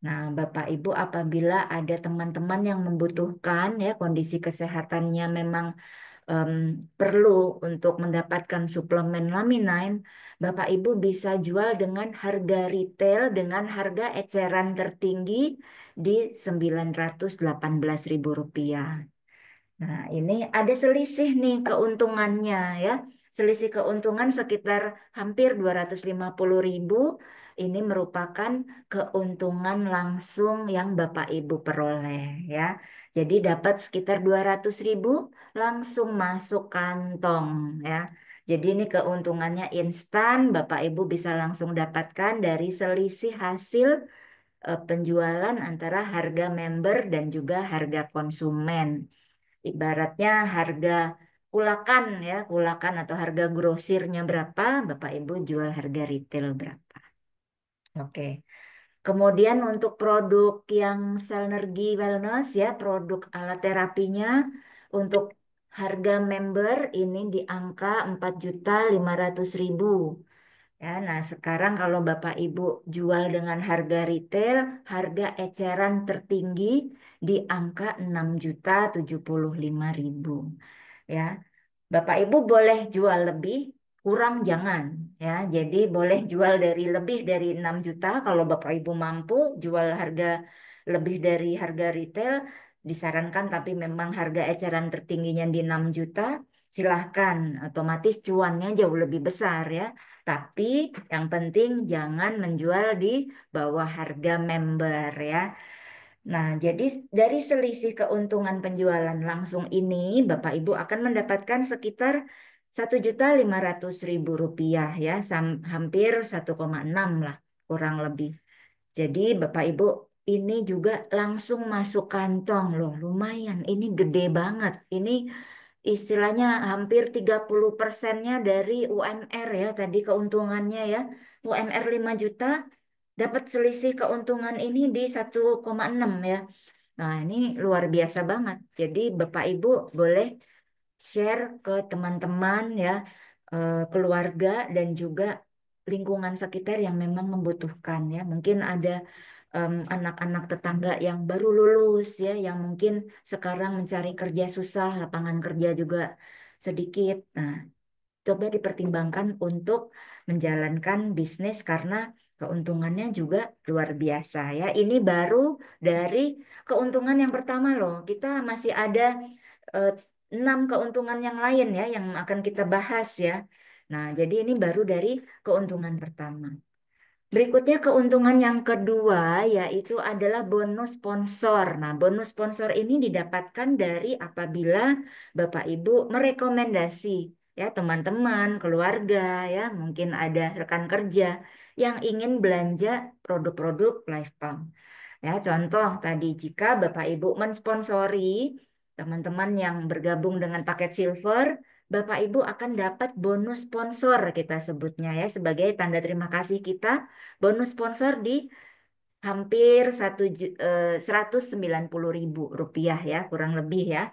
Nah, Bapak Ibu apabila ada teman-teman yang membutuhkan ya kondisi kesehatannya memang em, perlu untuk mendapatkan suplemen laminain, Bapak Ibu bisa jual dengan harga retail dengan harga eceran tertinggi di 918.000 rupiah. Nah, ini ada selisih nih keuntungannya ya. Selisih keuntungan sekitar hampir 250.000. Ini merupakan keuntungan langsung yang Bapak Ibu peroleh ya. Jadi dapat sekitar 200.000 langsung masuk kantong ya. Jadi ini keuntungannya instan, Bapak Ibu bisa langsung dapatkan dari selisih hasil penjualan antara harga member dan juga harga konsumen. Ibaratnya harga kulakan ya, kulakan atau harga grosirnya berapa, Bapak Ibu jual harga retail berapa. Oke. Kemudian untuk produk yang Selnergy Wellness ya, produk alat terapinya untuk harga member ini di angka 4.500.000. Ya, nah sekarang kalau Bapak Ibu jual dengan harga retail, harga eceran tertinggi di angka 6.075.000. Ya, Bapak Ibu boleh jual lebih, kurang jangan. Ya, jadi boleh jual dari lebih dari 6 juta kalau Bapak Ibu mampu jual harga lebih dari harga retail disarankan, tapi memang harga eceran tertingginya di 6 juta, silahkan, otomatis cuannya jauh lebih besar ya. Tapi yang penting jangan menjual di bawah harga member ya. Nah, jadi dari selisih keuntungan penjualan langsung ini, Bapak Ibu akan mendapatkan sekitar 1.500.000 rupiah ya, hampir 1,6 lah kurang lebih. Jadi Bapak Ibu ini juga langsung masuk kantong loh, lumayan. Ini gede banget. Ini istilahnya hampir 30%-nya dari UMR ya, tadi keuntungannya ya. UMR 5 juta, dapat selisih keuntungan ini di 1,6 ya. Nah, ini luar biasa banget. Jadi Bapak Ibu boleh share ke teman-teman ya, keluarga dan juga lingkungan sekitar yang memang membutuhkan ya. Mungkin ada anak-anak tetangga yang baru lulus ya, yang mungkin sekarang mencari kerja susah, lapangan kerja juga sedikit. Nah, coba dipertimbangkan untuk menjalankan bisnis karena keuntungannya juga luar biasa ya. Ini baru dari keuntungan yang pertama loh. Kita masih ada eh, 6 keuntungan yang lain ya yang akan kita bahas ya. Nah, jadi ini baru dari keuntungan pertama. Berikutnya keuntungan yang kedua yaitu adalah bonus sponsor. Nah, bonus sponsor ini didapatkan dari apabila Bapak Ibu merekomendasi ya teman-teman, keluarga ya, mungkin ada rekan kerja yang ingin belanja produk-produk Lifepump. Ya, contoh tadi jika Bapak Ibu mensponsori teman-teman yang bergabung dengan paket silver, Bapak Ibu akan dapat bonus sponsor kita sebutnya ya sebagai tanda terima kasih kita, bonus sponsor di hampir 190.000 rupiah ya kurang lebih ya.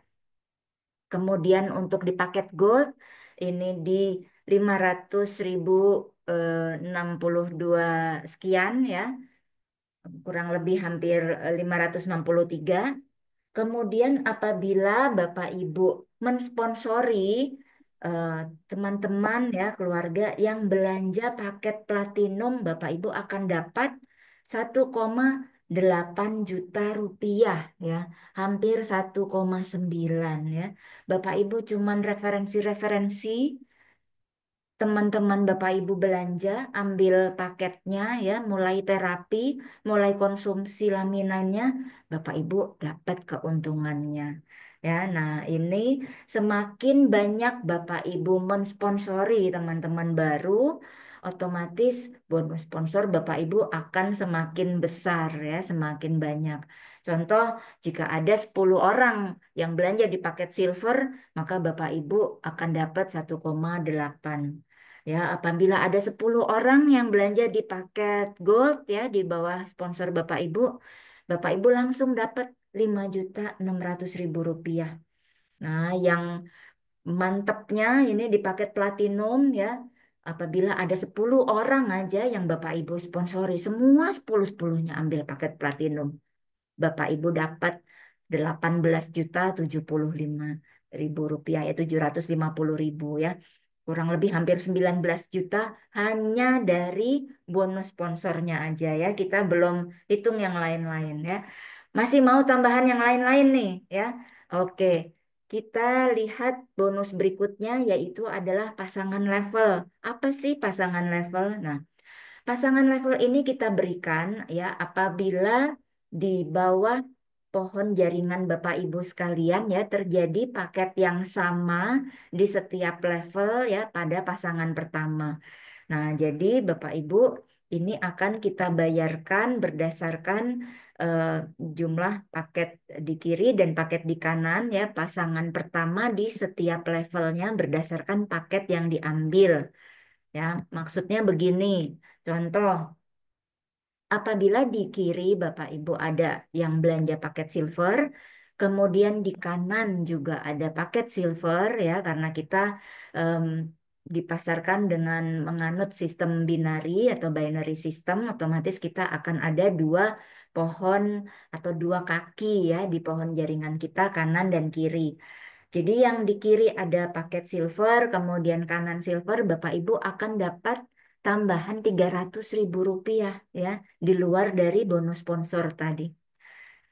Kemudian untuk di paket gold ini di 500.000 62 sekian ya, kurang lebih hampir 563. Kemudian apabila Bapak Ibu mensponsori eh, teman-teman ya keluarga yang belanja paket platinum, Bapak Ibu akan dapat 1,8 juta rupiah ya, hampir 1,9 ya. Bapak Ibu cuman referensi-referensi teman-teman Bapak Ibu belanja, ambil paketnya ya, mulai terapi, mulai konsumsi laminannya, Bapak Ibu dapat keuntungannya. Ya, nah ini semakin banyak Bapak Ibu mensponsori teman-teman baru, otomatis bonus sponsor Bapak Ibu akan semakin besar ya, semakin banyak. Contoh, jika ada 10 orang yang belanja di paket silver, maka Bapak Ibu akan dapat 1,8. Ya, apabila ada 10 orang yang belanja di paket gold ya di bawah sponsor Bapak Ibu langsung dapat 5.600.000 rupiah. Nah, yang mantapnya ini di paket platinum ya, apabila ada 10 orang aja yang Bapak Ibu sponsori, semua 10-10-nya ambil paket platinum. Bapak Ibu dapat 18.075.000 rupiah ya 750.000 ya. Kurang lebih hampir 19 juta hanya dari bonus sponsornya aja ya. Kita belum hitung yang lain-lain ya. Masih mau tambahan yang lain-lain nih ya. Oke. Kita lihat bonus berikutnya yaitu adalah pasangan level. Apa sih pasangan level? Nah, pasangan level ini kita berikan ya apabila di bawah pohon jaringan Bapak Ibu sekalian ya terjadi paket yang sama di setiap level ya pada pasangan pertama. Nah, jadi Bapak Ibu ini akan kita bayarkan berdasarkan eh, jumlah paket di kiri dan paket di kanan ya pasangan pertama di setiap levelnya berdasarkan paket yang diambil. Ya, maksudnya begini. Contoh, apabila di kiri Bapak Ibu ada yang belanja paket silver, kemudian di kanan juga ada paket silver ya, karena kita em, dipasarkan dengan menganut sistem binari atau binary system, otomatis kita akan ada dua pohon atau dua kaki ya di pohon jaringan kita kanan dan kiri. Jadi yang di kiri ada paket silver, kemudian kanan silver, Bapak Ibu akan dapat tambahan 300.000 rupiah ya di luar dari bonus sponsor tadi.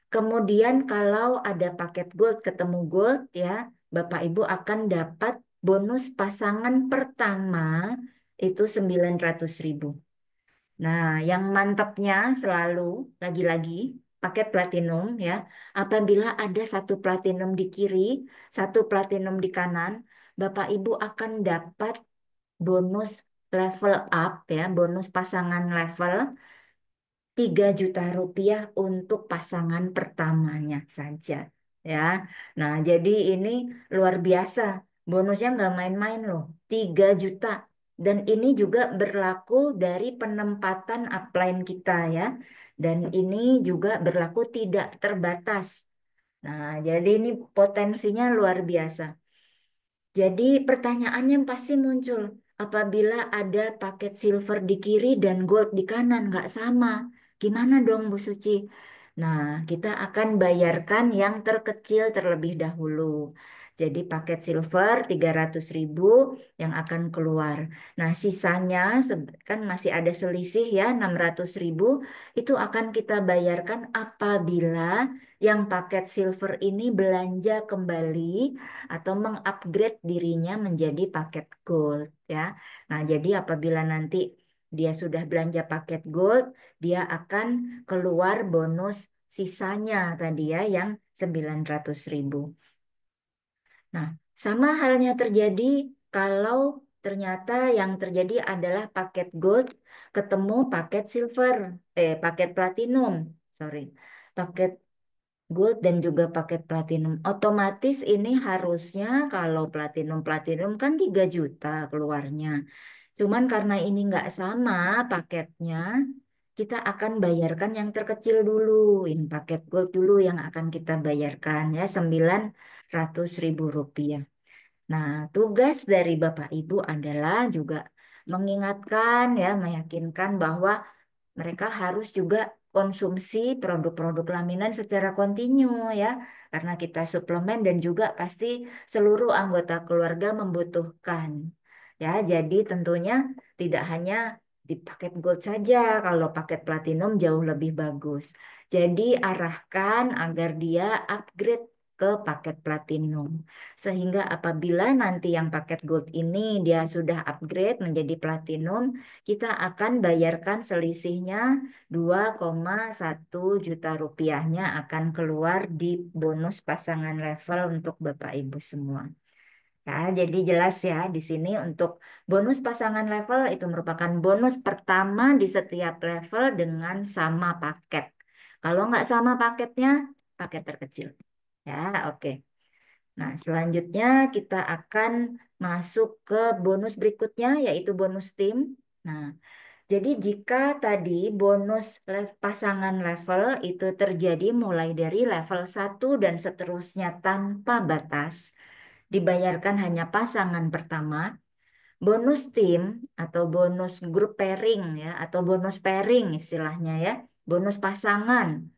Kemudian kalau ada paket gold ketemu gold ya, Bapak Ibu akan dapat bonus pasangan pertama itu 900.000. Nah, yang mantapnya selalu lagi-lagi paket platinum ya. Apabila ada satu platinum di kiri, satu platinum di kanan, Bapak Ibu akan dapat bonus level up ya, bonus pasangan level 3 juta rupiah untuk pasangan pertamanya saja ya. Nah, jadi ini luar biasa. Bonusnya nggak main-main loh, 3 juta. Dan ini juga berlaku dari penempatan upline kita ya. Dan ini juga berlaku tidak terbatas. Nah, jadi ini potensinya luar biasa. Jadi pertanyaannya pasti muncul apabila ada paket silver di kiri dan gold di kanan nggak sama. Gimana dong Bu Suci? Nah, kita akan bayarkan yang terkecil terlebih dahulu. Jadi paket silver 300.000 yang akan keluar. Nah, sisanya kan masih ada selisih ya 600.000 itu akan kita bayarkan apabila yang paket silver ini belanja kembali atau mengupgrade dirinya menjadi paket gold ya. Nah, jadi apabila nanti dia sudah belanja paket gold, dia akan keluar bonus sisanya tadi ya yang 900.000. Nah, sama halnya terjadi kalau ternyata yang terjadi adalah paket gold ketemu paket silver, paket platinum, sorry, paket gold dan juga paket platinum. Otomatis ini harusnya kalau platinum kan 3 juta keluarnya. Cuman karena ini nggak sama paketnya, kita akan bayarkan yang terkecil dulu, yang paket gold dulu yang akan kita bayarkan ya 900.000 rupiah. Nah, tugas dari Bapak Ibu adalah juga mengingatkan ya, meyakinkan bahwa mereka harus juga konsumsi produk-produk laminan secara kontinu ya, karena kita suplemen dan juga pasti seluruh anggota keluarga membutuhkan. Ya, jadi tentunya tidak hanya di paket gold saja, kalau paket platinum jauh lebih bagus. Jadi arahkan agar dia upgrade ke paket platinum. Sehingga apabila nanti yang paket gold ini dia sudah upgrade menjadi platinum, kita akan bayarkan selisihnya 2,1 juta rupiahnya akan keluar di bonus pasangan level untuk Bapak Ibu semua. Ya, jadi jelas ya di sini untuk bonus pasangan level itu merupakan bonus pertama di setiap level dengan sama paket. Kalau nggak sama paketnya, paket terkecil. Ya, oke. Nah, selanjutnya kita akan masuk ke bonus berikutnya yaitu bonus tim. Nah, jadi jika tadi bonus pasangan level itu terjadi mulai dari level 1 dan seterusnya tanpa batas, dibayarkan hanya pasangan pertama, bonus tim atau bonus group pairing ya atau bonus pairing istilahnya ya, bonus pasangan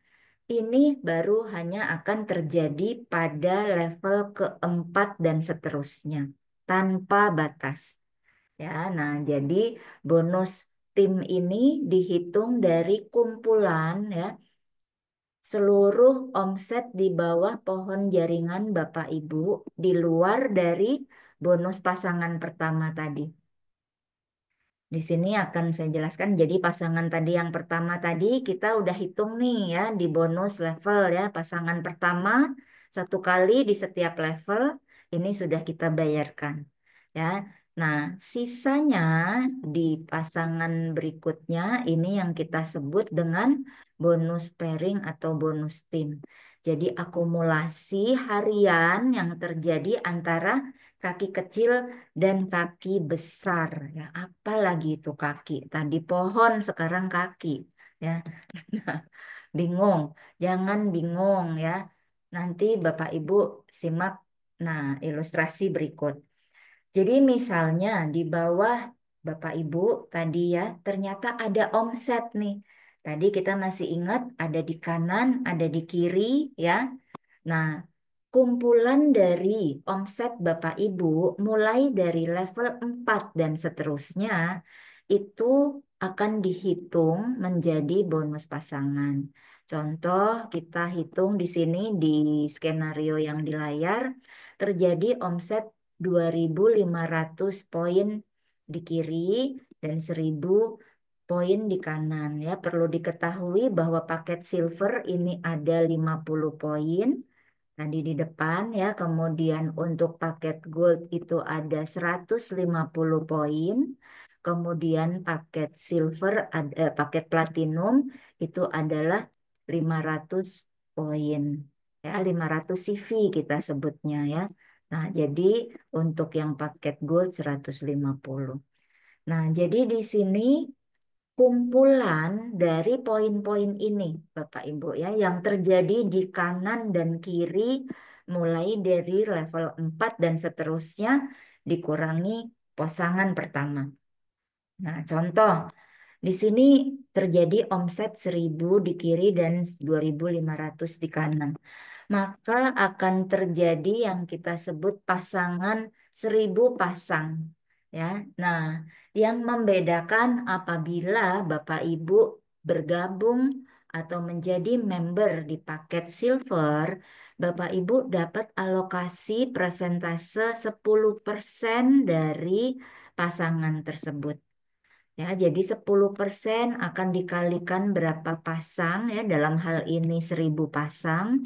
ini baru hanya akan terjadi pada level keempat dan seterusnya tanpa batas. Ya, nah jadi bonus tim ini dihitung dari kumpulan ya seluruh omset di bawah pohon jaringan Bapak Ibu di luar dari bonus pasangan pertama tadi. Di sini akan saya jelaskan. Jadi pasangan tadi yang pertama tadi kita udah hitung nih ya di bonus level ya. Pasangan pertama satu kali di setiap level ini sudah kita bayarkan ya. Nah, sisanya di pasangan berikutnya ini yang kita sebut dengan bonus pairing atau bonus tim. Jadi akumulasi harian yang terjadi antara kaki kecil dan kaki besar ya. Apalagi itu kaki. Tadi pohon, sekarang kaki ya. Nah, bingung. Jangan bingung ya. Nanti Bapak Ibu simak ilustrasi berikut. Jadi misalnya di bawah Bapak Ibu tadi ya, ternyata ada omset nih. Tadi kita masih ingat ada di kanan, ada di kiri ya. Nah, kumpulan dari omset Bapak Ibu mulai dari level 4 dan seterusnya itu akan dihitung menjadi bonus pasangan. Contoh kita hitung di sini di skenario yang di layar terjadi omset 2.500 poin di kiri dan 1.000 poin di kanan ya. Perlu diketahui bahwa paket silver ini ada 50 poin tadi di depan ya. Kemudian untuk paket gold itu ada 150 poin. Kemudian paket silver paket platinum itu adalah 500 poin. Ya, 500 CV kita sebutnya ya. Nah, jadi untuk yang paket gold 150. Nah, jadi di sini kumpulan dari poin-poin ini, Bapak Ibu ya, yang terjadi di kanan dan kiri mulai dari level 4 dan seterusnya dikurangi pasangan pertama. Nah, contoh di sini terjadi omset 1.000 di kiri dan 2.500 di kanan. Maka akan terjadi yang kita sebut pasangan 1.000 pasang. Ya, nah, yang membedakan apabila Bapak Ibu bergabung atau menjadi member di paket silver, Bapak Ibu dapat alokasi persentase 10% dari pasangan tersebut. Ya, jadi 10% akan dikalikan berapa pasang ya, dalam hal ini 1.000 pasang.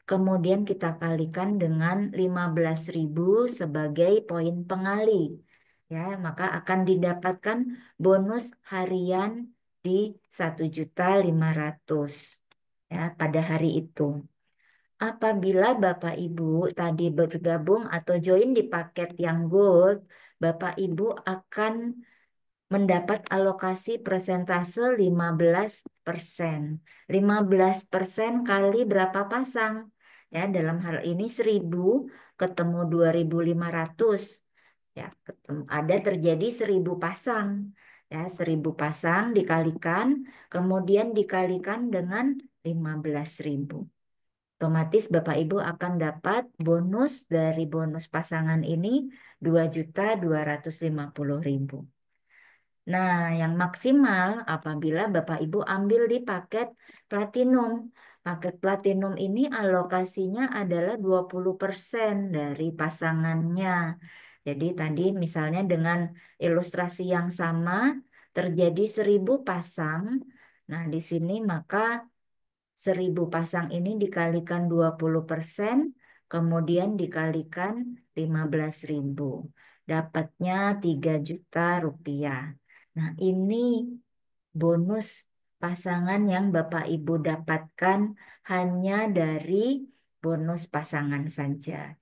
Kemudian kita kalikan dengan 15.000 sebagai poin pengali. Ya, maka akan didapatkan bonus harian di 1.500.000 ya pada hari itu. Apabila Bapak Ibu tadi bergabung atau join di paket yang gold, Bapak Ibu akan mendapat alokasi persentase 15%. 15% kali berapa pasang? Ya, dalam hal ini 1.000 ketemu 2.500. Ya, ada terjadi 1.000 pasang. Ya, 1.000 pasang dikalikan, kemudian dikalikan dengan 15.000. Otomatis Bapak Ibu akan dapat bonus dari bonus pasangan ini 2.250.000. Nah, yang maksimal apabila Bapak Ibu ambil di paket platinum. Paket platinum ini alokasinya adalah 20% dari pasangannya. Jadi tadi misalnya dengan ilustrasi yang sama terjadi 1.000 pasang. Nah, di sini maka 1.000 pasang ini dikalikan 20%, kemudian dikalikan 15.000. Dapatnya 3 juta rupiah. Nah, ini bonus pasangan yang Bapak Ibu dapatkan hanya dari bonus pasangan saja.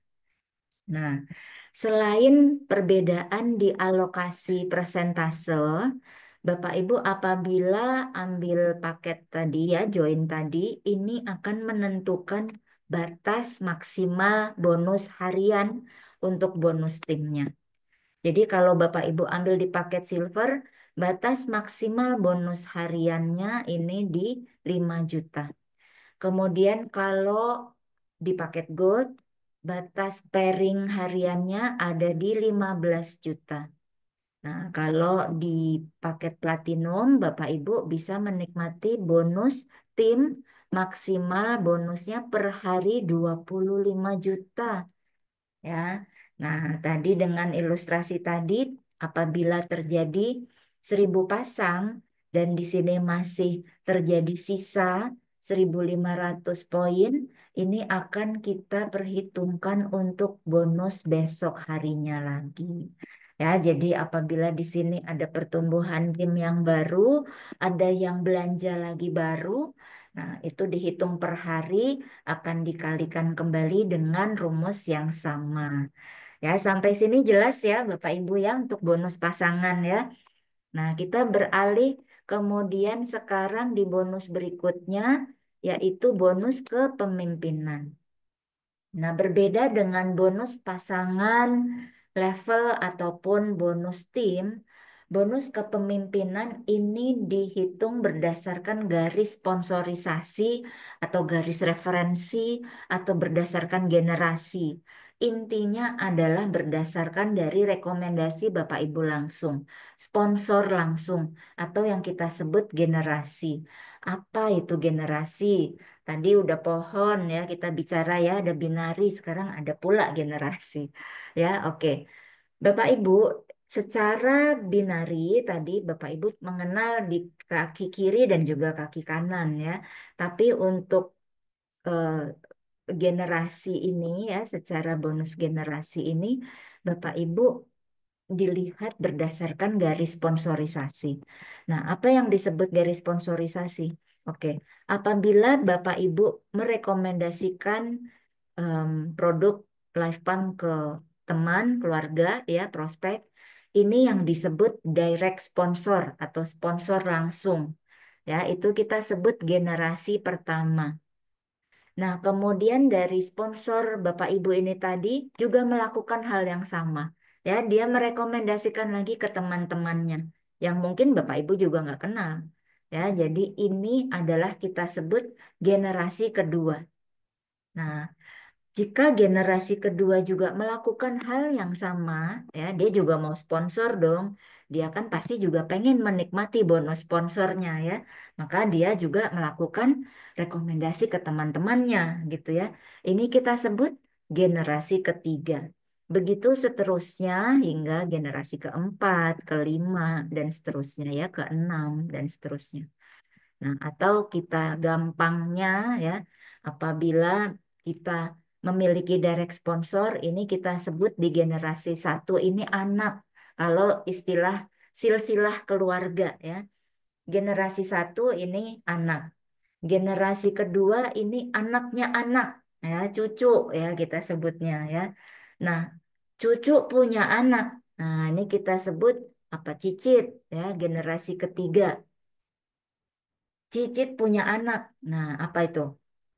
Nah, selain perbedaan di alokasi persentase, Bapak Ibu apabila ambil paket tadi ya, join tadi, ini akan menentukan batas maksimal bonus harian untuk bonus timnya. Jadi kalau Bapak Ibu ambil di paket silver, batas maksimal bonus hariannya ini di 5 juta. Kemudian kalau di paket gold, batas pairing hariannya ada di 15 juta. Nah, kalau di paket platinum, Bapak Ibu bisa menikmati bonus tim maksimal bonusnya per hari 25 juta. Ya, nah tadi dengan ilustrasi tadi, apabila terjadi 1.000 pasang dan di sini masih terjadi sisa 1.500 poin, ini akan kita perhitungkan untuk bonus besok harinya lagi. Ya, jadi apabila di sini ada pertumbuhan tim yang baru, ada yang belanja lagi baru, nah itu dihitung per hari akan dikalikan kembali dengan rumus yang sama. Ya, sampai sini jelas ya Bapak Ibu ya untuk bonus pasangan ya. Nah, kita beralih kemudian sekarang di bonus berikutnya yaitu bonus kepemimpinan. Nah, berbeda dengan bonus pasangan level ataupun bonus tim, bonus kepemimpinan ini dihitung berdasarkan garis sponsorisasi atau garis referensi atau berdasarkan generasi. Intinya adalah berdasarkan dari rekomendasi Bapak Ibu langsung, sponsor langsung, atau yang kita sebut generasi. Apa itu generasi? Tadi udah pohon ya kita bicara ya, ada binari, sekarang ada pula generasi. Ya, oke. Bapak Ibu, secara binari tadi Bapak Ibu mengenal di kaki kiri dan juga kaki kanan ya. Tapi untuk eh, generasi ini ya, secara bonus generasi ini Bapak Ibu dilihat berdasarkan garis sponsorisasi. Nah, apa yang disebut garis sponsorisasi? Oke, apabila Bapak Ibu merekomendasikan em, produk Life Pump ke teman, keluarga, ya, prospek, ini yang disebut direct sponsor atau sponsor langsung. Ya, itu kita sebut generasi pertama. Nah, kemudian dari sponsor Bapak Ibu ini tadi juga melakukan hal yang sama. Ya, dia merekomendasikan lagi ke teman-temannya yang mungkin Bapak Ibu juga nggak kenal. Ya, jadi ini adalah kita sebut generasi kedua. Nah, jika generasi kedua juga melakukan hal yang sama, ya, dia juga mau sponsor dong. Dia kan pasti juga pengen menikmati bonus sponsornya ya. Maka dia juga melakukan rekomendasi ke teman-temannya gitu ya. Ini kita sebut generasi ketiga. Begitu seterusnya hingga generasi keempat, kelima, dan seterusnya ya, keenam, dan seterusnya. Nah, atau kita gampangnya ya, apabila kita memiliki direct sponsor, ini kita sebut di generasi satu ini anak. Kalau istilah silsilah keluarga ya, generasi satu ini anak. Generasi kedua ini anaknya anak, ya, cucu ya kita sebutnya ya. Nah, cucu punya anak. Nah, ini kita sebut apa cicit ya, generasi ketiga. Cicit punya anak. Nah, apa itu?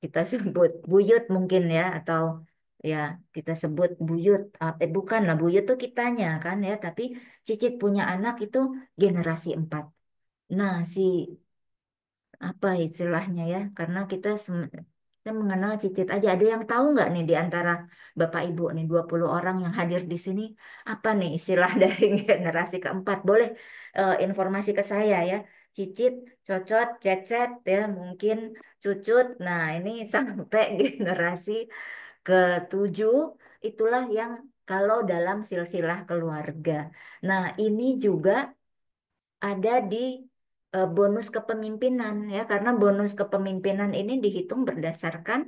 Kita sebut buyut mungkin ya atau ya kita sebut buyut. Bukan lah buyut tuh kitanya kan ya, tapi Cicit punya anak itu generasi empat. Nah, si apa istilahnya ya? Karena kita mengenal Cicit aja. Ada yang tahu nggak nih di antara Bapak Ibu nih 20 orang yang hadir di sini apa nih istilah dari generasi keempat? Boleh informasi ke saya ya. Cicit, cocot, cecet ya, mungkin cucut. Nah, ini sampai generasi ketujuh itulah yang kalau dalam silsilah keluarga. Nah, ini juga ada di bonus kepemimpinan ya karena bonus kepemimpinan ini dihitung berdasarkan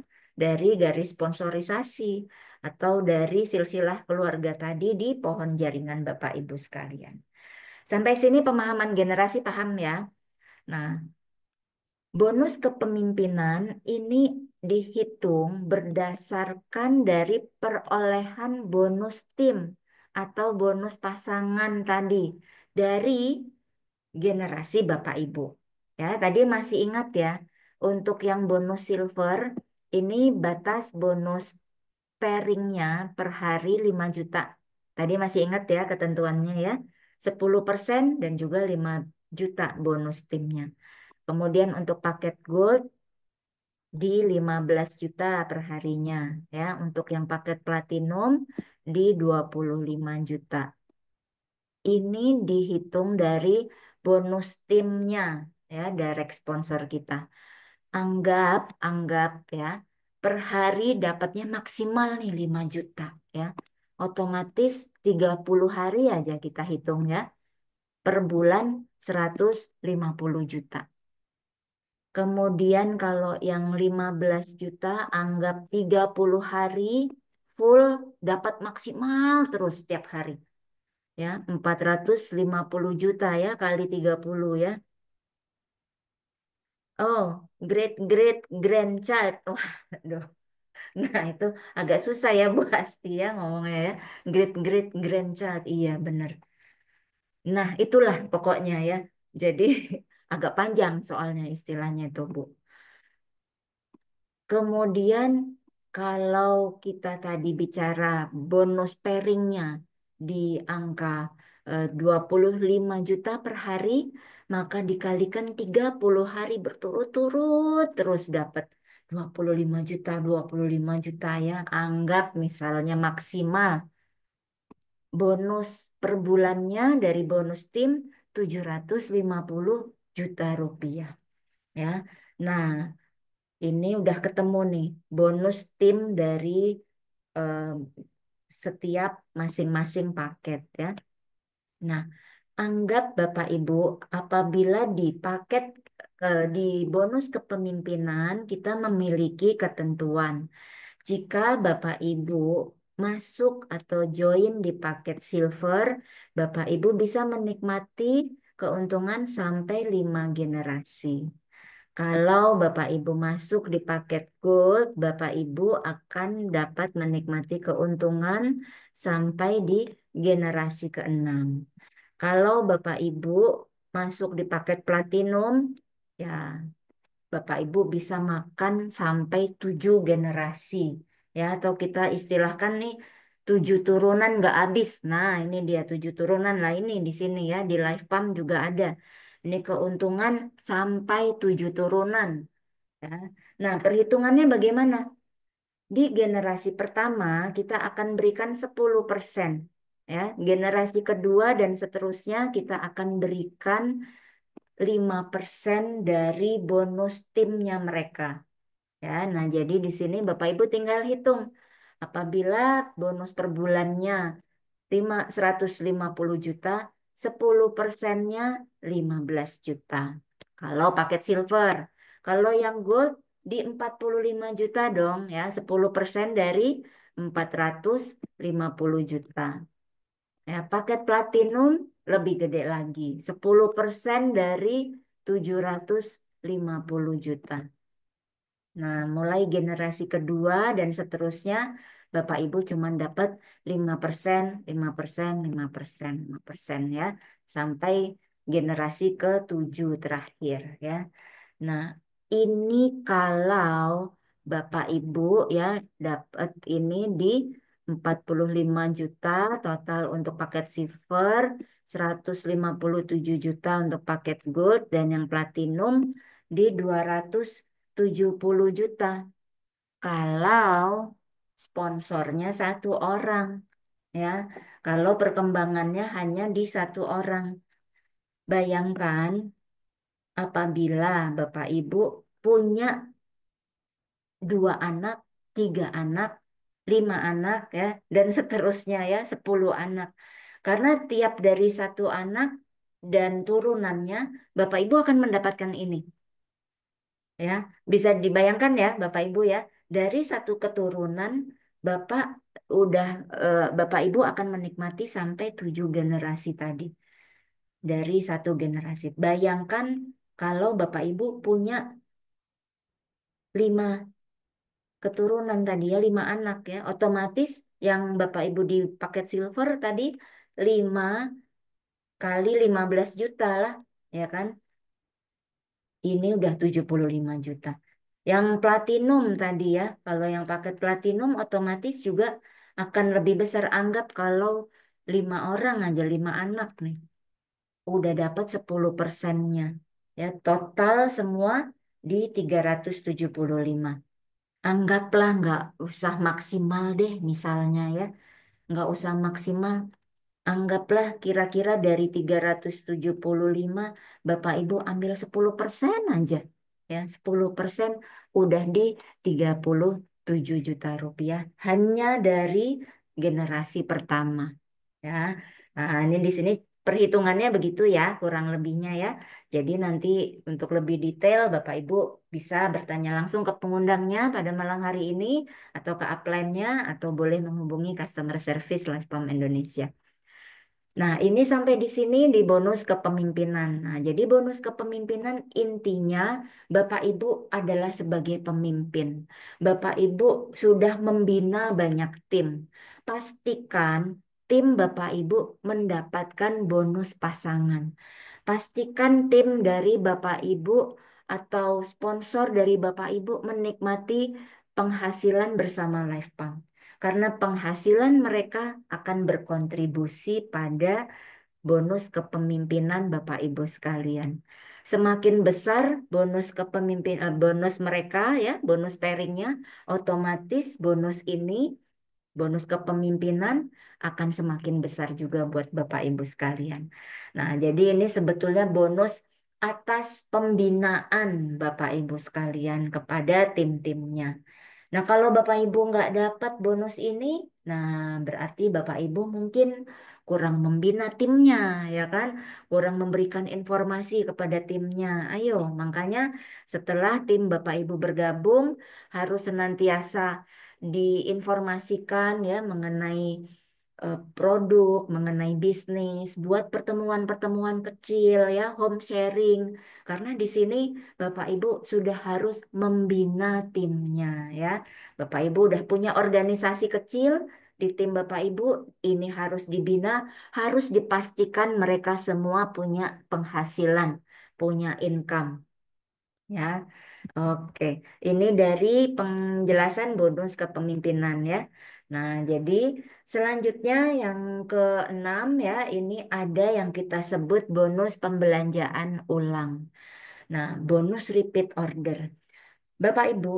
dari garis sponsorisasi atau dari silsilah keluarga tadi di pohon jaringan Bapak Ibu sekalian. Sampai sini pemahaman generasi paham ya. Nah, bonus kepemimpinan ini dihitung berdasarkan dari perolehan bonus tim atau bonus pasangan tadi dari generasi Bapak Ibu. Ya, tadi masih ingat ya, untuk yang bonus silver ini batas bonus pairingnya per hari 5 juta. Tadi masih ingat ya ketentuannya ya, 10% dan juga 5 juta bonus timnya. Kemudian untuk paket gold di 15 juta per harinya ya, untuk yang paket platinum di 25 juta. Ini dihitung dari bonus timnya ya, direct sponsor kita. Anggap ya, per hari dapatnya maksimal nih 5 juta ya. Otomatis 30 hari aja kita hitung ya. Per bulan 150 juta. Kemudian kalau yang 15 juta anggap 30 hari full dapat maksimal terus setiap hari ya 450 juta ya kali 30 ya. Oh, great great grandchild. Wah, aduh. Nah, itu agak susah ya Bu Asti ya ngomongnya ya. Great great grandchild. Iya, benar. Nah, itulah pokoknya ya. Jadi agak panjang soalnya istilahnya itu Bu. Kemudian kalau kita tadi bicara bonus pairingnya. di angka 25 juta per hari, maka dikalikan 30 hari berturut-turut terus dapat 25 juta, 25 juta ya. Anggap misalnya maksimal bonus per bulannya dari bonus tim 750 juta rupiah ya. Nah, ini udah ketemu nih bonus tim dari eh, setiap masing-masing paket ya. Nah, anggap Bapak Ibu apabila di paket di bonus kepemimpinan kita memiliki ketentuan. Jika Bapak Ibu masuk atau join di paket silver, Bapak Ibu bisa menikmati keuntungan sampai 5 generasi. Kalau Bapak Ibu masuk di paket gold, Bapak Ibu akan dapat menikmati keuntungan sampai di generasi keenam. Kalau Bapak Ibu masuk di paket platinum, ya Bapak Ibu bisa makan sampai 7 generasi. Ya, atau kita istilahkan nih 7 turunan nggak habis. Nah, ini dia 7 turunan lah ini di sini ya. Di Life Farm juga ada. Ini keuntungan sampai 7 turunan. Ya. Nah, perhitungannya bagaimana? Di generasi pertama kita akan berikan 10%. Ya, generasi kedua dan seterusnya kita akan berikan 5% dari bonus timnya mereka. Ya, nah jadi di sini Bapak Ibu tinggal hitung. Apabila bonus per bulannya 150 juta, 10%-nya 15 juta. Kalau paket silver. Kalau yang gold di 45 juta dong ya, 10% dari 450 juta. Ya, paket platinum lebih gede lagi, 10% dari 750 juta. Nah, mulai generasi kedua dan seterusnya, Bapak Ibu cuma dapat 5%, 5%, 5%, 5% ya, sampai generasi ke-7 terakhir ya. Nah, ini kalau Bapak Ibu ya dapat ini di 45 juta total untuk paket silver, 157 juta untuk paket gold dan yang platinum di 270 juta. Kalau sponsornya satu orang ya. Kalau perkembangannya hanya di satu orang. Bayangkan apabila Bapak Ibu punya 2 anak, 3 anak, 5 anak ya, dan seterusnya ya, 10 anak. Karena tiap dari satu anak dan turunannya, Bapak Ibu akan mendapatkan ini. Ya, bisa dibayangkan ya, Bapak Ibu ya, dari satu keturunan, Bapak Bapak Ibu akan menikmati sampai 7 generasi tadi. Dari satu generasi. Bayangkan kalau Bapak Ibu punya 5 keturunan tadi ya 5 anak ya otomatis yang Bapak Ibu di paket silver tadi 5 kali 15 juta lah ya kan ini udah 75 juta yang platinum tadi ya kalau yang paket platinum otomatis juga akan lebih besar anggap kalau 5 orang aja 5 anak nih udah dapat 10%-nya ya total semua di 375. Anggaplah nggak usah maksimal deh misalnya ya. Nggak usah maksimal. Anggaplah kira-kira dari 375 Bapak Ibu ambil 10% aja. Ya, 10% udah di 37 juta rupiah. Hanya dari generasi pertama. Ya, nah, ini di sini perhitungannya begitu ya, kurang lebihnya ya. Jadi nanti untuk lebih detail Bapak Ibu bisa bertanya langsung ke pengundangnya pada malam hari ini atau ke upline-nya atau boleh menghubungi customer service Lifepam Indonesia. Nah, ini sampai di sini di bonus kepemimpinan. Nah, jadi bonus kepemimpinan intinya Bapak Ibu adalah sebagai pemimpin. Bapak Ibu sudah membina banyak tim. Pastikan tim Bapak Ibu mendapatkan bonus pasangan. Pastikan tim dari Bapak Ibu atau sponsor dari Bapak Ibu menikmati penghasilan bersama Lifepam. karena penghasilan mereka akan berkontribusi pada bonus kepemimpinan Bapak Ibu sekalian. Semakin besar bonus mereka ya, bonus pairingnya, otomatis bonus ini, bonus kepemimpinan akan semakin besar juga buat Bapak Ibu sekalian. Nah, jadi ini sebetulnya bonus atas pembinaan Bapak Ibu sekalian kepada tim-timnya. Nah, kalau Bapak Ibu nggak dapat bonus ini, nah berarti Bapak Ibu mungkin kurang membina timnya, ya kan? Kurang memberikan informasi kepada timnya. Ayo, makanya setelah tim Bapak Ibu bergabung, harus senantiasa diinformasikan ya mengenai produk, mengenai bisnis, buat pertemuan-pertemuan kecil ya, home sharing. Karena di sini Bapak Ibu sudah harus membina timnya ya. Bapak Ibu udah punya organisasi kecil di tim Bapak Ibu, ini harus dibina, harus dipastikan mereka semua punya penghasilan, punya income ya. Oke, ini dari penjelasan bonus kepemimpinan ya. Nah, jadi selanjutnya yang keenam ya, ini ada yang kita sebut bonus pembelanjaan ulang. Nah, bonus repeat order. Bapak Ibu,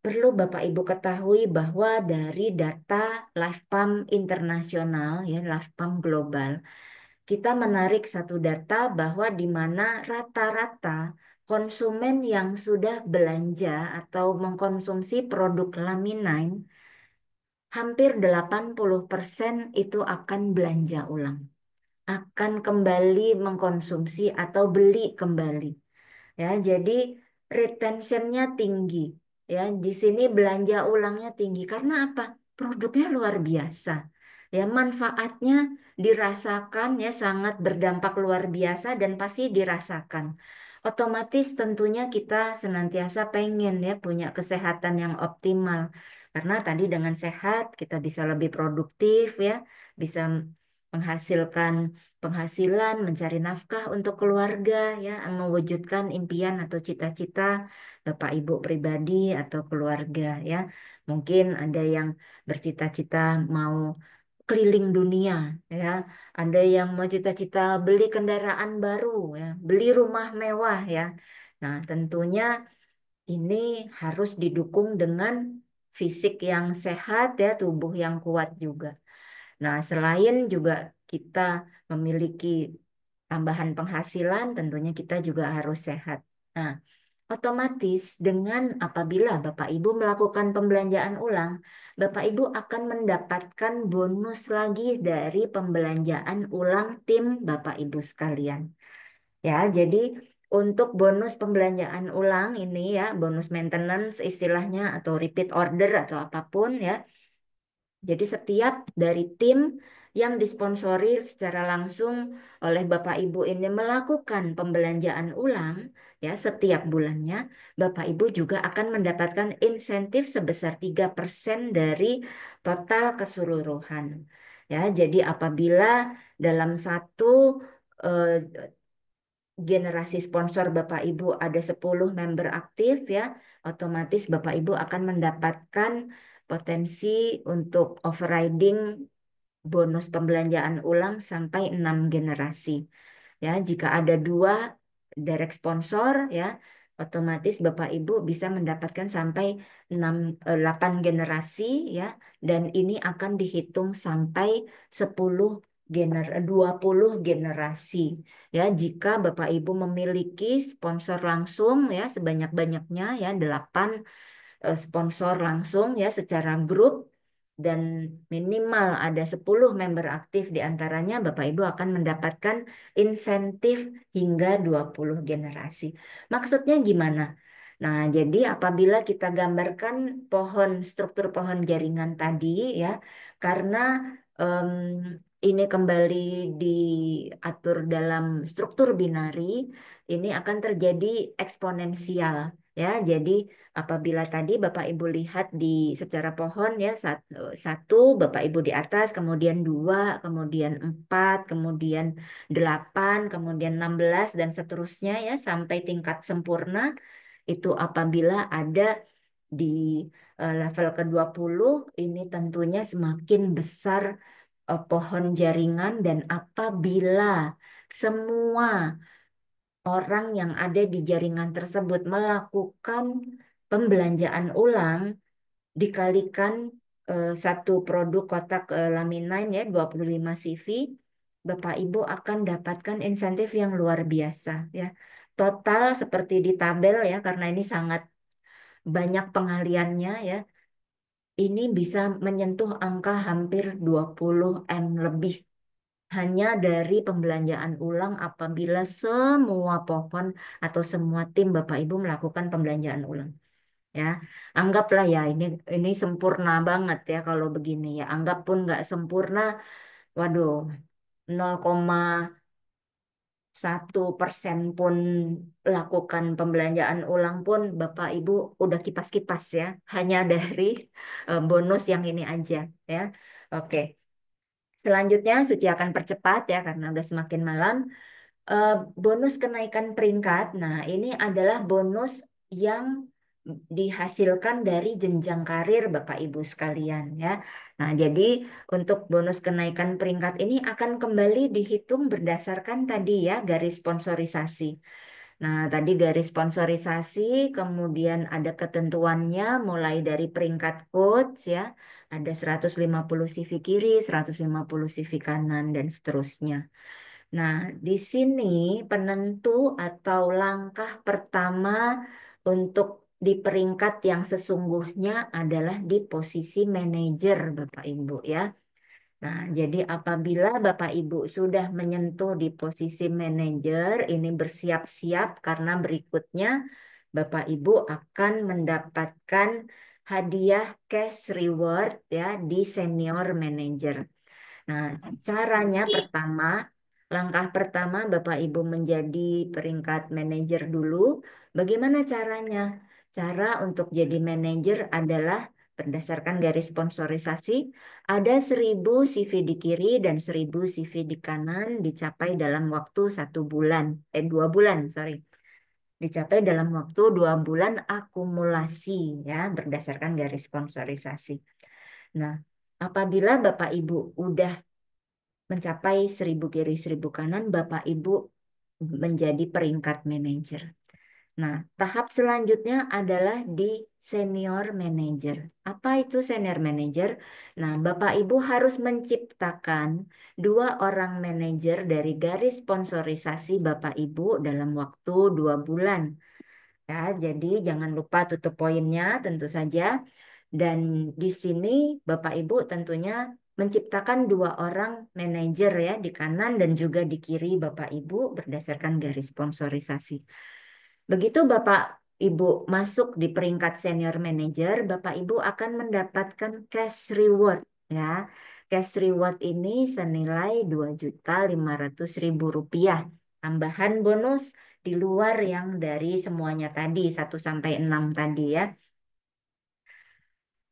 perlu Bapak Ibu ketahui bahwa dari data Lifepam Internasional ya, Lifepam Global, kita menarik satu data bahwa di mana rata-rata konsumen yang sudah belanja atau mengkonsumsi produk Laminine, hampir 80% itu akan belanja ulang, akan kembali mengkonsumsi atau beli kembali. Ya, jadi retentionnya tinggi. Ya, di sini belanja ulangnya tinggi karena apa? Produknya luar biasa. Ya, manfaatnya dirasakan ya sangat berdampak luar biasa dan pasti dirasakan. Otomatis tentunya kita senantiasa pengen ya punya kesehatan yang optimal. Karena tadi dengan sehat kita bisa lebih produktif ya, bisa menghasilkan penghasilan, mencari nafkah untuk keluarga, ya, mewujudkan impian atau cita-cita Bapak Ibu pribadi atau keluarga, ya. Mungkin ada yang bercita-cita mau keliling dunia, ya. Ada yang mau cita-cita beli kendaraan baru, ya, beli rumah mewah, ya. Nah, tentunya ini harus didukung dengan fisik yang sehat, ya, tubuh yang kuat juga. Nah, selain juga kita memiliki tambahan penghasilan, tentunya kita juga harus sehat. Nah, otomatis dengan apabila Bapak Ibu melakukan pembelanjaan ulang, Bapak Ibu akan mendapatkan bonus lagi dari pembelanjaan ulang tim Bapak Ibu sekalian. Ya, jadi untuk bonus pembelanjaan ulang ini ya, bonus maintenance istilahnya atau repeat order atau apapun ya, jadi setiap dari tim yang disponsori secara langsung oleh Bapak Ibu ini melakukan pembelanjaan ulang ya setiap bulannya, Bapak Ibu juga akan mendapatkan insentif sebesar 3% dari total keseluruhan. Ya, jadi apabila dalam satu eh, generasi sponsor Bapak Ibu ada 10 member aktif ya, otomatis Bapak Ibu akan mendapatkan potensi untuk overriding bonus pembelanjaan ulang sampai 6 generasi. Ya, jika ada dua direct sponsor ya, otomatis Bapak Ibu bisa mendapatkan sampai 8 generasi ya, dan ini akan dihitung sampai 20 generasi. Ya, jika Bapak Ibu memiliki sponsor langsung ya sebanyak-banyaknya ya 8 sponsor langsung ya secara grup dan minimal ada 10 member aktif di antaranya, Bapak Ibu akan mendapatkan insentif hingga 20 generasi. Maksudnya gimana? Nah, jadi apabila kita gambarkan struktur pohon jaringan tadi ya, karena em, ini kembali diatur dalam struktur binari, ini akan terjadi eksponensial ya. Jadi apabila tadi Bapak Ibu lihat di secara pohon ya satu Bapak Ibu di atas, kemudian dua, kemudian empat, kemudian delapan, kemudian 16 dan seterusnya ya sampai tingkat sempurna itu apabila ada di level ke-20, ini tentunya semakin besar pohon jaringan, dan apabila semua orang yang ada di jaringan tersebut melakukan pembelanjaan ulang dikalikan satu produk kotak laminain ya 25 CV, Bapak Ibu akan dapatkan insentif yang luar biasa ya. Total seperti di tabel ya, karena ini sangat banyak pengaliannya ya. Ini bisa menyentuh angka hampir 20 M lebih hanya dari pembelanjaan ulang apabila semua pohon atau semua tim Bapak Ibu melakukan pembelanjaan ulang. Ya, anggaplah ya ini sempurna banget ya kalau begini ya. Anggap pun nggak sempurna, waduh, 0,1% pun lakukan pembelanjaan ulang pun Bapak Ibu udah kipas-kipas ya. Hanya dari bonus yang ini aja ya. Oke. Selanjutnya Suci akan percepat ya karena udah semakin malam. Eh, Bonus kenaikan peringkat. Nah, ini adalah bonus yang dihasilkan dari jenjang karir Bapak Ibu sekalian ya. Nah, jadi untuk bonus kenaikan peringkat ini akan kembali dihitung berdasarkan tadi ya garis sponsorisasi. Nah, tadi garis sponsorisasi, kemudian ada ketentuannya mulai dari peringkat coach ya, ada 150 CV kiri, 150 CV kanan dan seterusnya. Nah, di sini penentu atau langkah pertama untuk di peringkat yang sesungguhnya adalah di posisi manajer, Bapak Ibu ya. Nah, jadi apabila Bapak Ibu sudah menyentuh di posisi manajer, ini bersiap-siap karena berikutnya Bapak Ibu akan mendapatkan hadiah cash reward ya di senior manager. Nah, caranya pertama, langkah pertama Bapak Ibu menjadi peringkat manajer dulu. Bagaimana caranya? Cara untuk jadi manajer adalah berdasarkan garis sponsorisasi, ada 1.000 CV di kiri dan 1.000 CV di kanan dicapai dalam waktu 1 bulan, 2 bulan, sorry. Dicapai dalam waktu 2 bulan akumulasi ya, berdasarkan garis sponsorisasi. Nah, apabila Bapak Ibu udah mencapai 1.000 kiri 1.000 kanan, Bapak Ibu menjadi peringkat manajer. Nah, tahap selanjutnya adalah di senior manager. Apa itu senior manager? Nah, Bapak Ibu harus menciptakan 2 orang manajer dari garis sponsorisasi Bapak Ibu dalam waktu 2 bulan. Ya, jadi jangan lupa tutup poinnya tentu saja. Dan di sini Bapak Ibu tentunya menciptakan 2 orang manajer ya di kanan dan juga di kiri Bapak Ibu berdasarkan garis sponsorisasi. Begitu Bapak Ibu masuk di peringkat senior manager, Bapak Ibu akan mendapatkan cash reward ya. Cash reward ini senilai 2.500.000 rupiah. Tambahan bonus di luar yang dari semuanya tadi 1 sampai 6 tadi ya.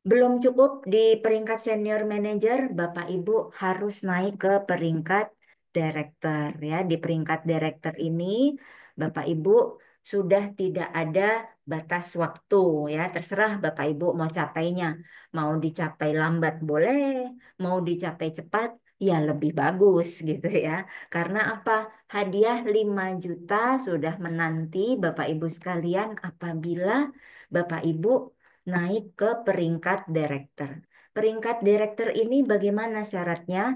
Belum cukup di peringkat senior manager, Bapak Ibu harus naik ke peringkat director ya. Di peringkat director ini Bapak Ibu sudah tidak ada batas waktu ya. Terserah Bapak Ibu mau capainya. Mau dicapai lambat boleh, mau dicapai cepat ya lebih bagus gitu ya. Karena apa? Hadiah 5 juta sudah menanti Bapak Ibu sekalian apabila Bapak Ibu naik ke peringkat director. Peringkat director ini bagaimana syaratnya?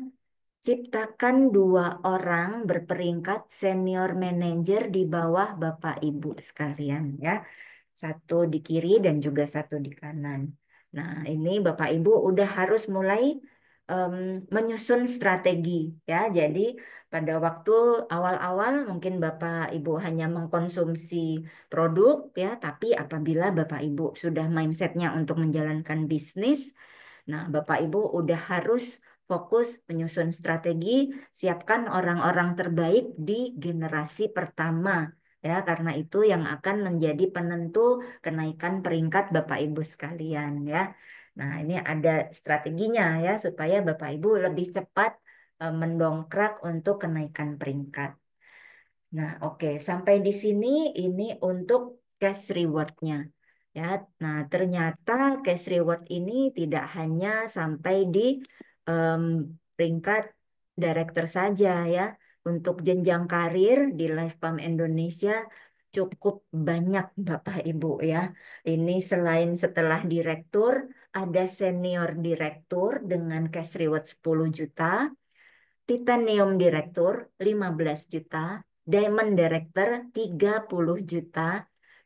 Ciptakan 2 orang berperingkat senior manager di bawah Bapak Ibu sekalian ya. Satu di kiri dan juga satu di kanan. Nah, ini Bapak Ibu udah harus mulai em, menyusun strategi ya. Jadi pada waktu awal-awal mungkin Bapak Ibu hanya mengkonsumsi produk ya, tapi apabila Bapak Ibu sudah mindsetnya untuk menjalankan bisnis, nah Bapak Ibu udah harus fokus menyusun strategi, siapkan orang-orang terbaik di generasi pertama ya, karena itu yang akan menjadi penentu kenaikan peringkat Bapak Ibu sekalian ya. Nah, ini ada strateginya ya supaya Bapak Ibu lebih cepat mendongkrak untuk kenaikan peringkat. Nah, oke, sampai di sini ini untuk cash rewardnya. Ya, nah ternyata cash reward ini tidak hanya sampai di em, peringkat director saja ya. Untuk jenjang karir di Lifepam Indonesia cukup banyak Bapak Ibu ya. Ini selain setelah direktur, ada senior direktur dengan cash reward 10 juta, Titanium Director 15 juta, Diamond Director 30 juta,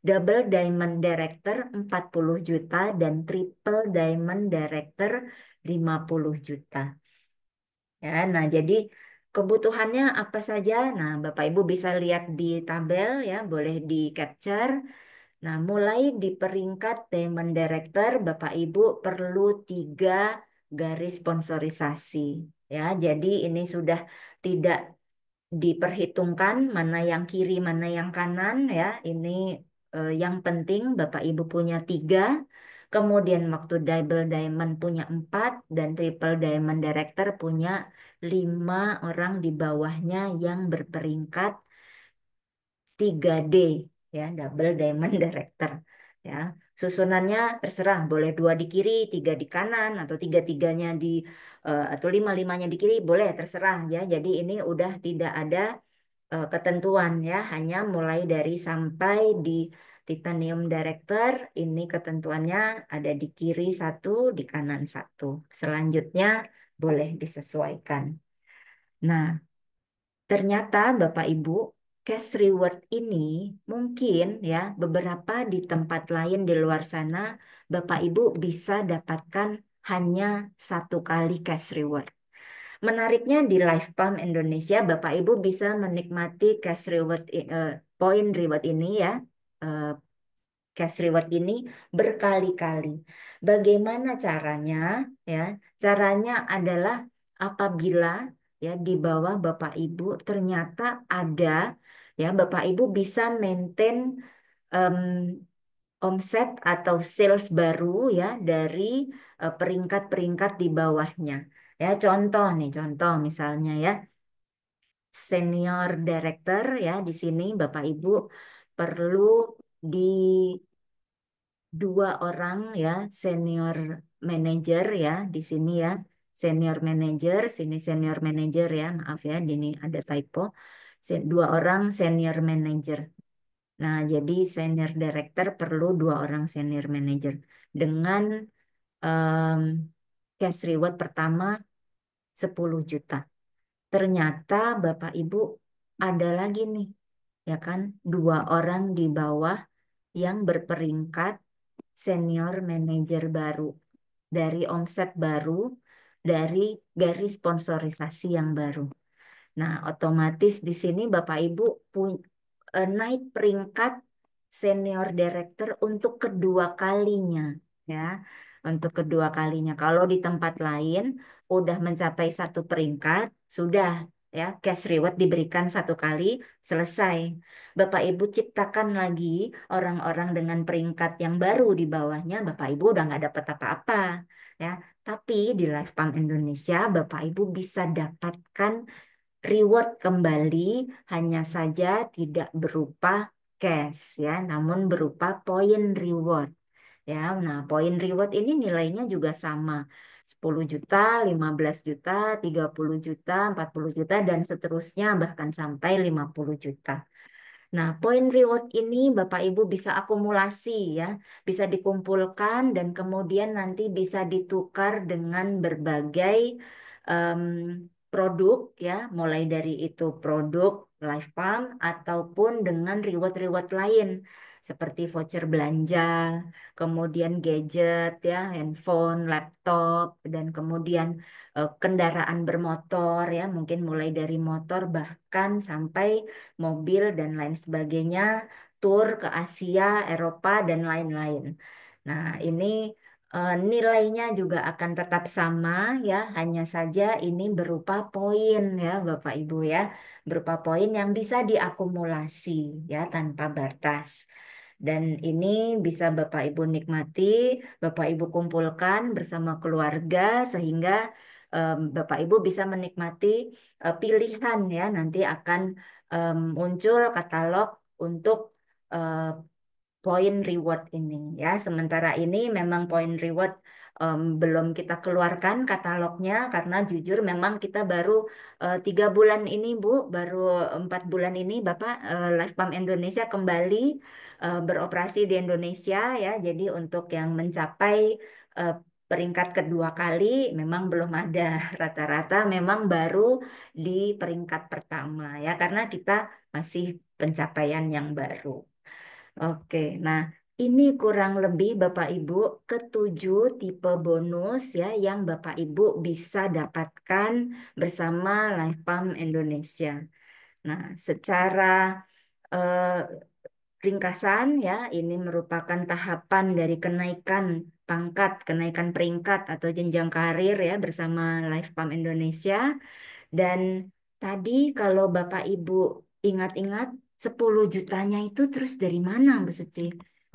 Double Diamond Director 40 juta, dan Triple Diamond Director 50 juta. Ya, nah jadi kebutuhannya apa saja? Nah, Bapak Ibu bisa lihat di tabel ya, boleh di capture. Nah, mulai di peringkat Diamond Director, Bapak Ibu perlu 3 garis sponsorisasi. Ya, jadi ini sudah tidak diperhitungkan mana yang kiri, mana yang kanan ya. Ini yang penting Bapak Ibu punya 3. Kemudian waktu double diamond punya 4 dan triple diamond director punya 5 orang di bawahnya yang berperingkat 3D ya, double diamond director ya. Susunannya terserah, boleh 2 di kiri, 3 di kanan, atau 3-3-nya di atau 5-5-nya di kiri, boleh terserah ya. Jadi ini udah tidak ada ketentuan ya, hanya mulai dari sampai di titanium director ini ketentuannya ada di kiri 1, di kanan 1. Selanjutnya boleh disesuaikan. Nah, ternyata Bapak Ibu, cash reward ini mungkin ya beberapa di tempat lain di luar sana Bapak Ibu bisa dapatkan hanya 1 kali cash reward. Menariknya di Lifepam Indonesia Bapak Ibu bisa menikmati cash reward point reward ini ya. eh, Cash reward ini berkali-kali. Bagaimana caranya? Ya, caranya adalah apabila ya di bawah Bapak Ibu ternyata ada ya Bapak Ibu bisa maintain em, omset atau sales baru ya dari peringkat-peringkat di bawahnya. Ya, contoh nih, contoh misalnya ya senior director ya di sini Bapak Ibu perlu di 2 orang ya senior manager ya di sini ya senior manager sini senior manager ya maaf ya di ini ada typo 2 orang senior manager. Nah jadi senior director perlu 2 orang senior manager dengan em, cash reward pertama 10 juta. Ternyata Bapak Ibu ada lagi nih ya kan 2 orang di bawah yang berperingkat senior manager baru dari omset baru dari garis sponsorisasi yang baru. Nah, otomatis di sini Bapak Ibu naik peringkat senior director untuk kedua kalinya ya. Untuk kedua kalinya. Kalau di tempat lain udah mencapai 1 peringkat, sudah ya cash reward diberikan 1 kali, selesai. Bapak Ibu ciptakan lagi orang-orang dengan peringkat yang baru di bawahnya, Bapak Ibu udah nggak dapat apa-apa ya. Tapi di Lifepam Indonesia, Bapak Ibu bisa dapatkan reward kembali hanya saja tidak berupa cash ya, namun berupa poin reward ya. Nah, poin reward ini nilainya juga sama. 10 juta, 15 juta, 30 juta, 40 juta dan seterusnya bahkan sampai 50 juta. Nah, poin reward ini Bapak Ibu bisa akumulasi ya, bisa dikumpulkan dan kemudian nanti bisa ditukar dengan berbagai em, produk ya, mulai dari itu produk Life Pump ataupun dengan reward-reward lain seperti voucher belanja, kemudian gadget ya, handphone, laptop, dan kemudian kendaraan bermotor ya, mungkin mulai dari motor bahkan sampai mobil dan lain sebagainya, tur ke Asia, Eropa dan lain-lain. Nah, ini nilainya juga akan tetap sama ya, hanya saja ini berupa poin ya Bapak Ibu ya, berupa poin yang bisa diakumulasi ya tanpa batas. Dan ini bisa Bapak Ibu nikmati, Bapak Ibu kumpulkan bersama keluarga sehingga Bapak Ibu bisa menikmati pilihan ya, nanti akan muncul katalog untuk eh, poin reward ini ya. Sementara ini memang poin reward belum kita keluarkan katalognya karena jujur memang kita baru 3 bulan ini Bu, baru 4 bulan ini Bapak Life Farm Indonesia kembali beroperasi di Indonesia ya. Jadi untuk yang mencapai eh, peringkat kedua kali memang belum ada. Rata-rata memang baru di peringkat pertama ya karena kita masih pencapaian yang baru. Oke, nah ini kurang lebih Bapak Ibu ketujuh tipe bonus ya yang Bapak Ibu bisa dapatkan bersama Life Farm Indonesia. Nah, secara eh, ringkasan ya, ini merupakan tahapan dari kenaikan pangkat, kenaikan peringkat atau jenjang karir ya bersama Life Farm Indonesia. Dan tadi kalau Bapak Ibu ingat-ingat 10 jutanya itu terus dari mana Bu Suci?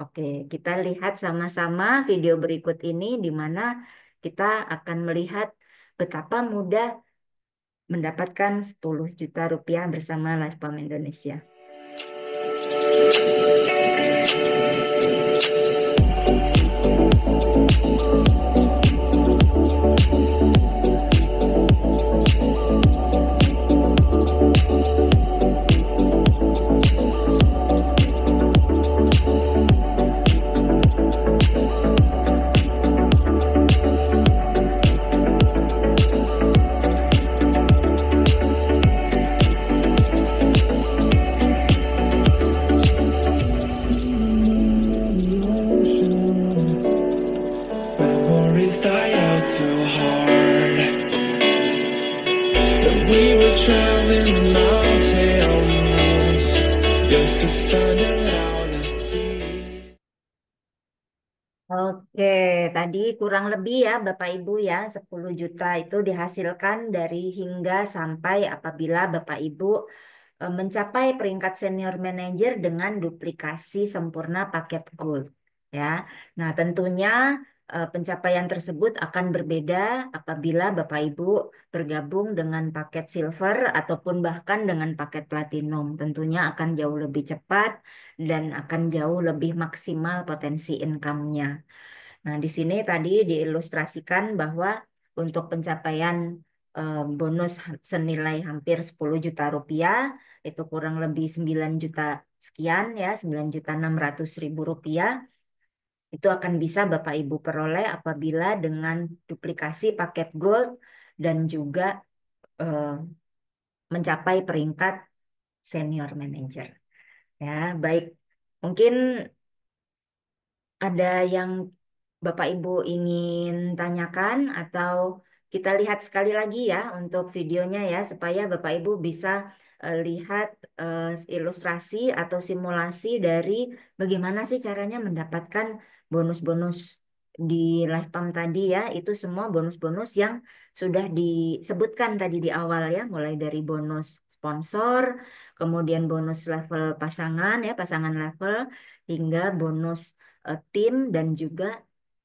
Oke, kita lihat sama-sama video berikut ini di mana kita akan melihat betapa mudah mendapatkan 10 juta rupiah bersama Life Farm Indonesia. Memories die out too hard. And we were traveling mountains just to find out and see. Oke, tadi kurang lebih ya Bapak Ibu ya 10 juta itu dihasilkan dari hingga sampai apabila Bapak Ibu mencapai peringkat senior manager dengan duplikasi sempurna paket gold ya. Nah, tentunya pencapaian tersebut akan berbeda apabila Bapak Ibu bergabung dengan paket silver ataupun bahkan dengan paket platinum. Tentunya akan jauh lebih cepat dan akan jauh lebih maksimal potensi income-nya. Nah, di sini tadi diilustrasikan bahwa untuk pencapaian bonus senilai hampir 10 juta rupiah, itu kurang lebih 9 juta sekian ya, 9.600.000 rupiah, itu akan bisa Bapak Ibu peroleh apabila dengan duplikasi paket gold dan juga eh, mencapai peringkat senior manager. Ya, baik. Mungkin ada yang Bapak Ibu ingin tanyakan atau kita lihat sekali lagi ya untuk videonya ya supaya Bapak Ibu bisa lihat ilustrasi atau simulasi dari bagaimana sih caranya mendapatkan bonus-bonus di Lifetime tadi ya. Itu semua bonus-bonus yang sudah disebutkan tadi di awal ya, mulai dari bonus sponsor, kemudian bonus level pasangan ya, pasangan level hingga bonus tim dan juga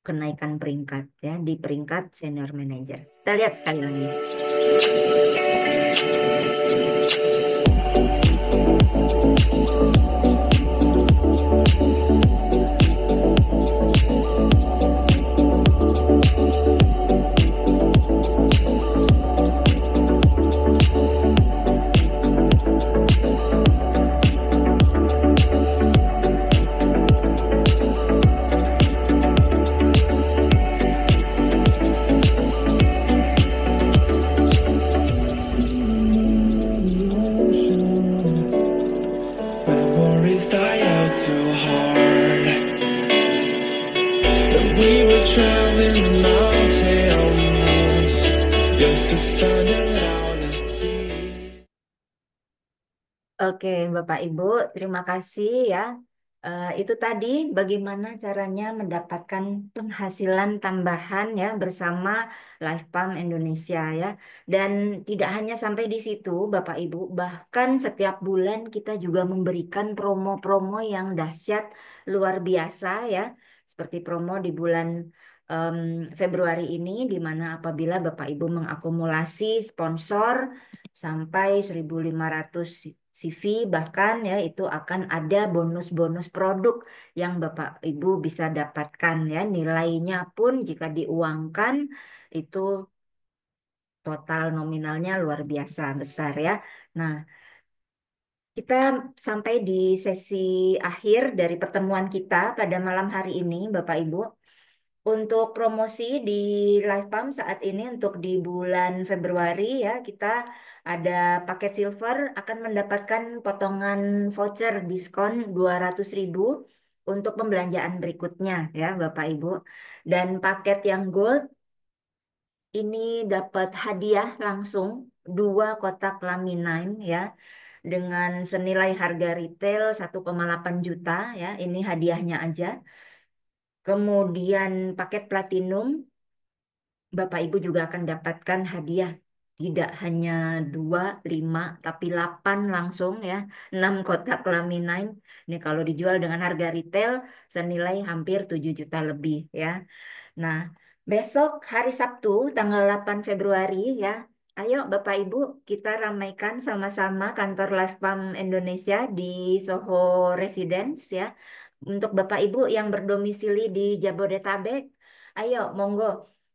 kenaikan peringkat ya di peringkat senior manager. Kita lihat sekali lagi. Memories die out too hard. And we were traveling mountains just to find out and see. Oke, Bapak Ibu, terima kasih ya. Itu tadi bagaimana caranya mendapatkan penghasilan tambahan ya bersama Life Farm Indonesia ya. Dan tidak hanya sampai di situ, Bapak Ibu, bahkan setiap bulan kita juga memberikan promo-promo yang dahsyat luar biasa ya. Seperti promo di bulan em, Februari ini, di mana apabila Bapak Ibu mengakumulasi sponsor sampai 1.500 CV, bahkan ya itu akan ada bonus-bonus produk yang Bapak Ibu bisa dapatkan ya. Nilainya pun jika diuangkan itu total nominalnya luar biasa besar ya. Nah, kita sampai di sesi akhir dari pertemuan kita pada malam hari ini, Bapak Ibu. Untuk promosi di Live Pump saat ini untuk di bulan Februari ya, kita ada paket silver akan mendapatkan potongan voucher diskon 200.000 untuk pembelanjaan berikutnya ya, Bapak Ibu. Dan paket yang gold ini dapat hadiah langsung 2 kotak laminain ya dengan senilai harga retail 1,8 juta ya. Ini hadiahnya aja. Kemudian paket platinum Bapak Ibu juga akan dapatkan hadiah tidak hanya 2, 5, tapi 8 langsung ya. 6 kotak laminain. Ini kalau dijual dengan harga retail senilai hampir 7 juta lebih ya. Nah, besok hari Sabtu tanggal 8 Februari ya. Ayo Bapak Ibu kita ramaikan sama-sama kantor Life Farm Indonesia di Soho Residence ya. Untuk Bapak Ibu yang berdomisili di Jabodetabek, ayo monggo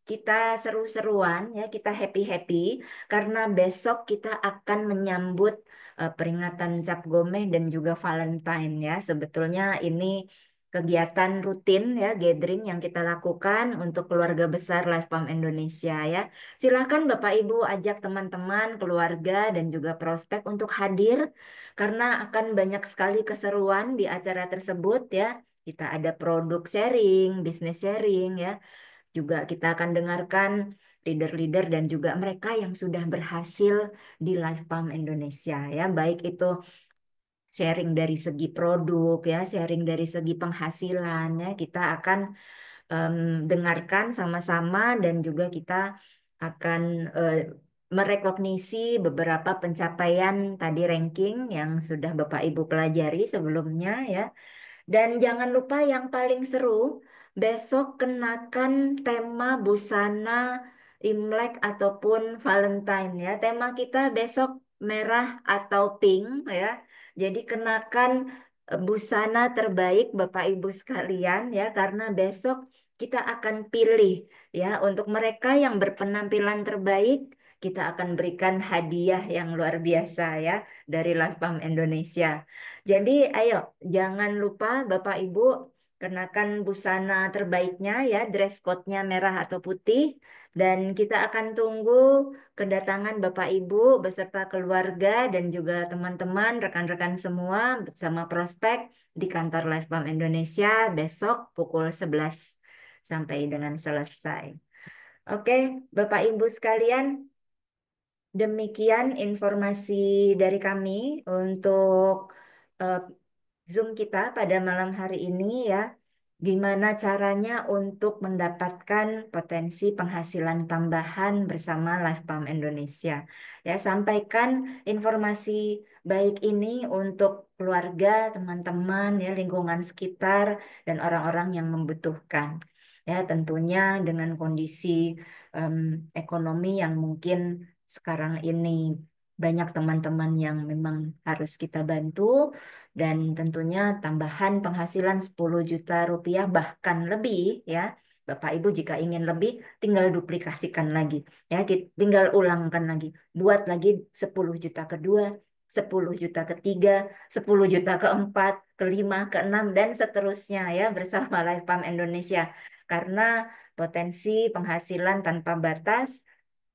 kita seru-seruan ya, kita happy-happy karena besok kita akan menyambut peringatan Cap Gomeh dan juga Valentine ya. Sebetulnya ini kegiatan rutin ya, gathering yang kita lakukan untuk keluarga besar Life Farm Indonesia ya. Silakan Bapak Ibu ajak teman-teman, keluarga dan juga prospek untuk hadir karena akan banyak sekali keseruan di acara tersebut ya. Kita ada produk sharing, bisnis sharing ya. Juga kita akan dengarkan leader-leader dan juga mereka yang sudah berhasil di Life Farm Indonesia ya. Baik itu sharing dari segi produk ya, sharing dari segi penghasilan ya. Kita akan em, dengarkan sama-sama dan juga kita akan eh, merekognisi beberapa pencapaian tadi ranking yang sudah Bapak Ibu pelajari sebelumnya ya. Dan jangan lupa yang paling seru, besok kenakan tema busana Imlek ataupun Valentine ya. Tema kita besok merah atau pink ya. Jadi kenakan busana terbaik Bapak Ibu sekalian ya karena besok kita akan pilih ya untuk mereka yang berpenampilan terbaik kita akan berikan hadiah yang luar biasa ya dari Live Farm Indonesia. Jadi ayo jangan lupa Bapak Ibu kenakan busana terbaiknya ya, dress code-nya merah atau putih. Dan kita akan tunggu kedatangan Bapak Ibu beserta keluarga dan juga teman-teman, rekan-rekan semua bersama prospek di kantor Life Farm Indonesia besok pukul 11 sampai dengan selesai. Oke, Bapak Ibu sekalian, demikian informasi dari kami untuk eh, Zoom kita pada malam hari ini ya. Gimana caranya untuk mendapatkan potensi penghasilan tambahan bersama Life Farm Indonesia. Ya, sampaikan informasi baik ini untuk keluarga, teman-teman, ya, lingkungan sekitar, dan orang-orang yang membutuhkan. Ya, tentunya dengan kondisi em, ekonomi yang mungkin sekarang ini banyak teman-teman yang memang harus kita bantu dan tentunya tambahan penghasilan 10 juta rupiah bahkan lebih ya. Bapak Ibu jika ingin lebih tinggal duplikasikan lagi ya, tinggal ulangkan lagi. Buat lagi 10 juta kedua, 10 juta ketiga, 10 juta keempat, kelima, keenam dan seterusnya ya bersama Life Farm Indonesia. Karena potensi penghasilan tanpa batas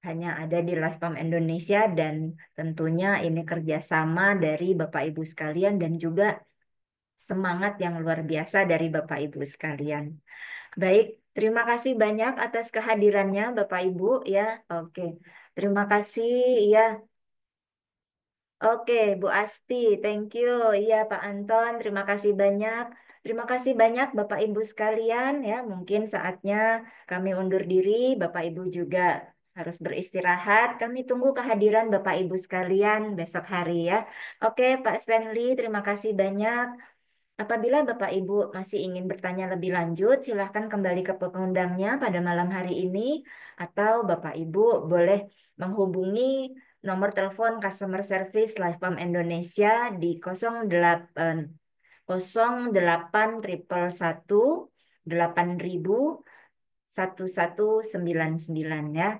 hanya ada di Life Farm Indonesia dan tentunya ini kerjasama dari Bapak Ibu sekalian dan juga semangat yang luar biasa dari Bapak Ibu sekalian. Baik, terima kasih banyak atas kehadirannya Bapak Ibu ya. Oke, terima kasih ya. Oke, Bu Asti, thank you. Iya, Pak Anton, terima kasih banyak. Terima kasih banyak Bapak Ibu sekalian ya. Mungkin saatnya kami undur diri. Bapak Ibu juga harus beristirahat. Kami tunggu kehadiran Bapak Ibu sekalian besok hari ya. Oke, Pak Stanley, terima kasih banyak. Apabila Bapak Ibu masih ingin bertanya lebih lanjut, silahkan kembali ke pengundangnya pada malam hari ini, atau Bapak Ibu boleh menghubungi nomor telepon customer service Live Farm Indonesia di 08 0811 ya.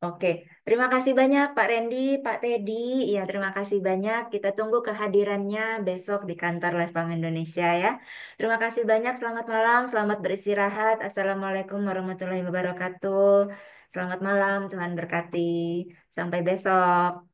Oke, terima kasih banyak Pak Randy, Pak Teddy. Ya, terima kasih banyak. Kita tunggu kehadirannya besok di kantor Live Bank Indonesia ya. Terima kasih banyak. Selamat malam, selamat beristirahat. Assalamualaikum warahmatullahi wabarakatuh. Selamat malam, Tuhan berkati. Sampai besok.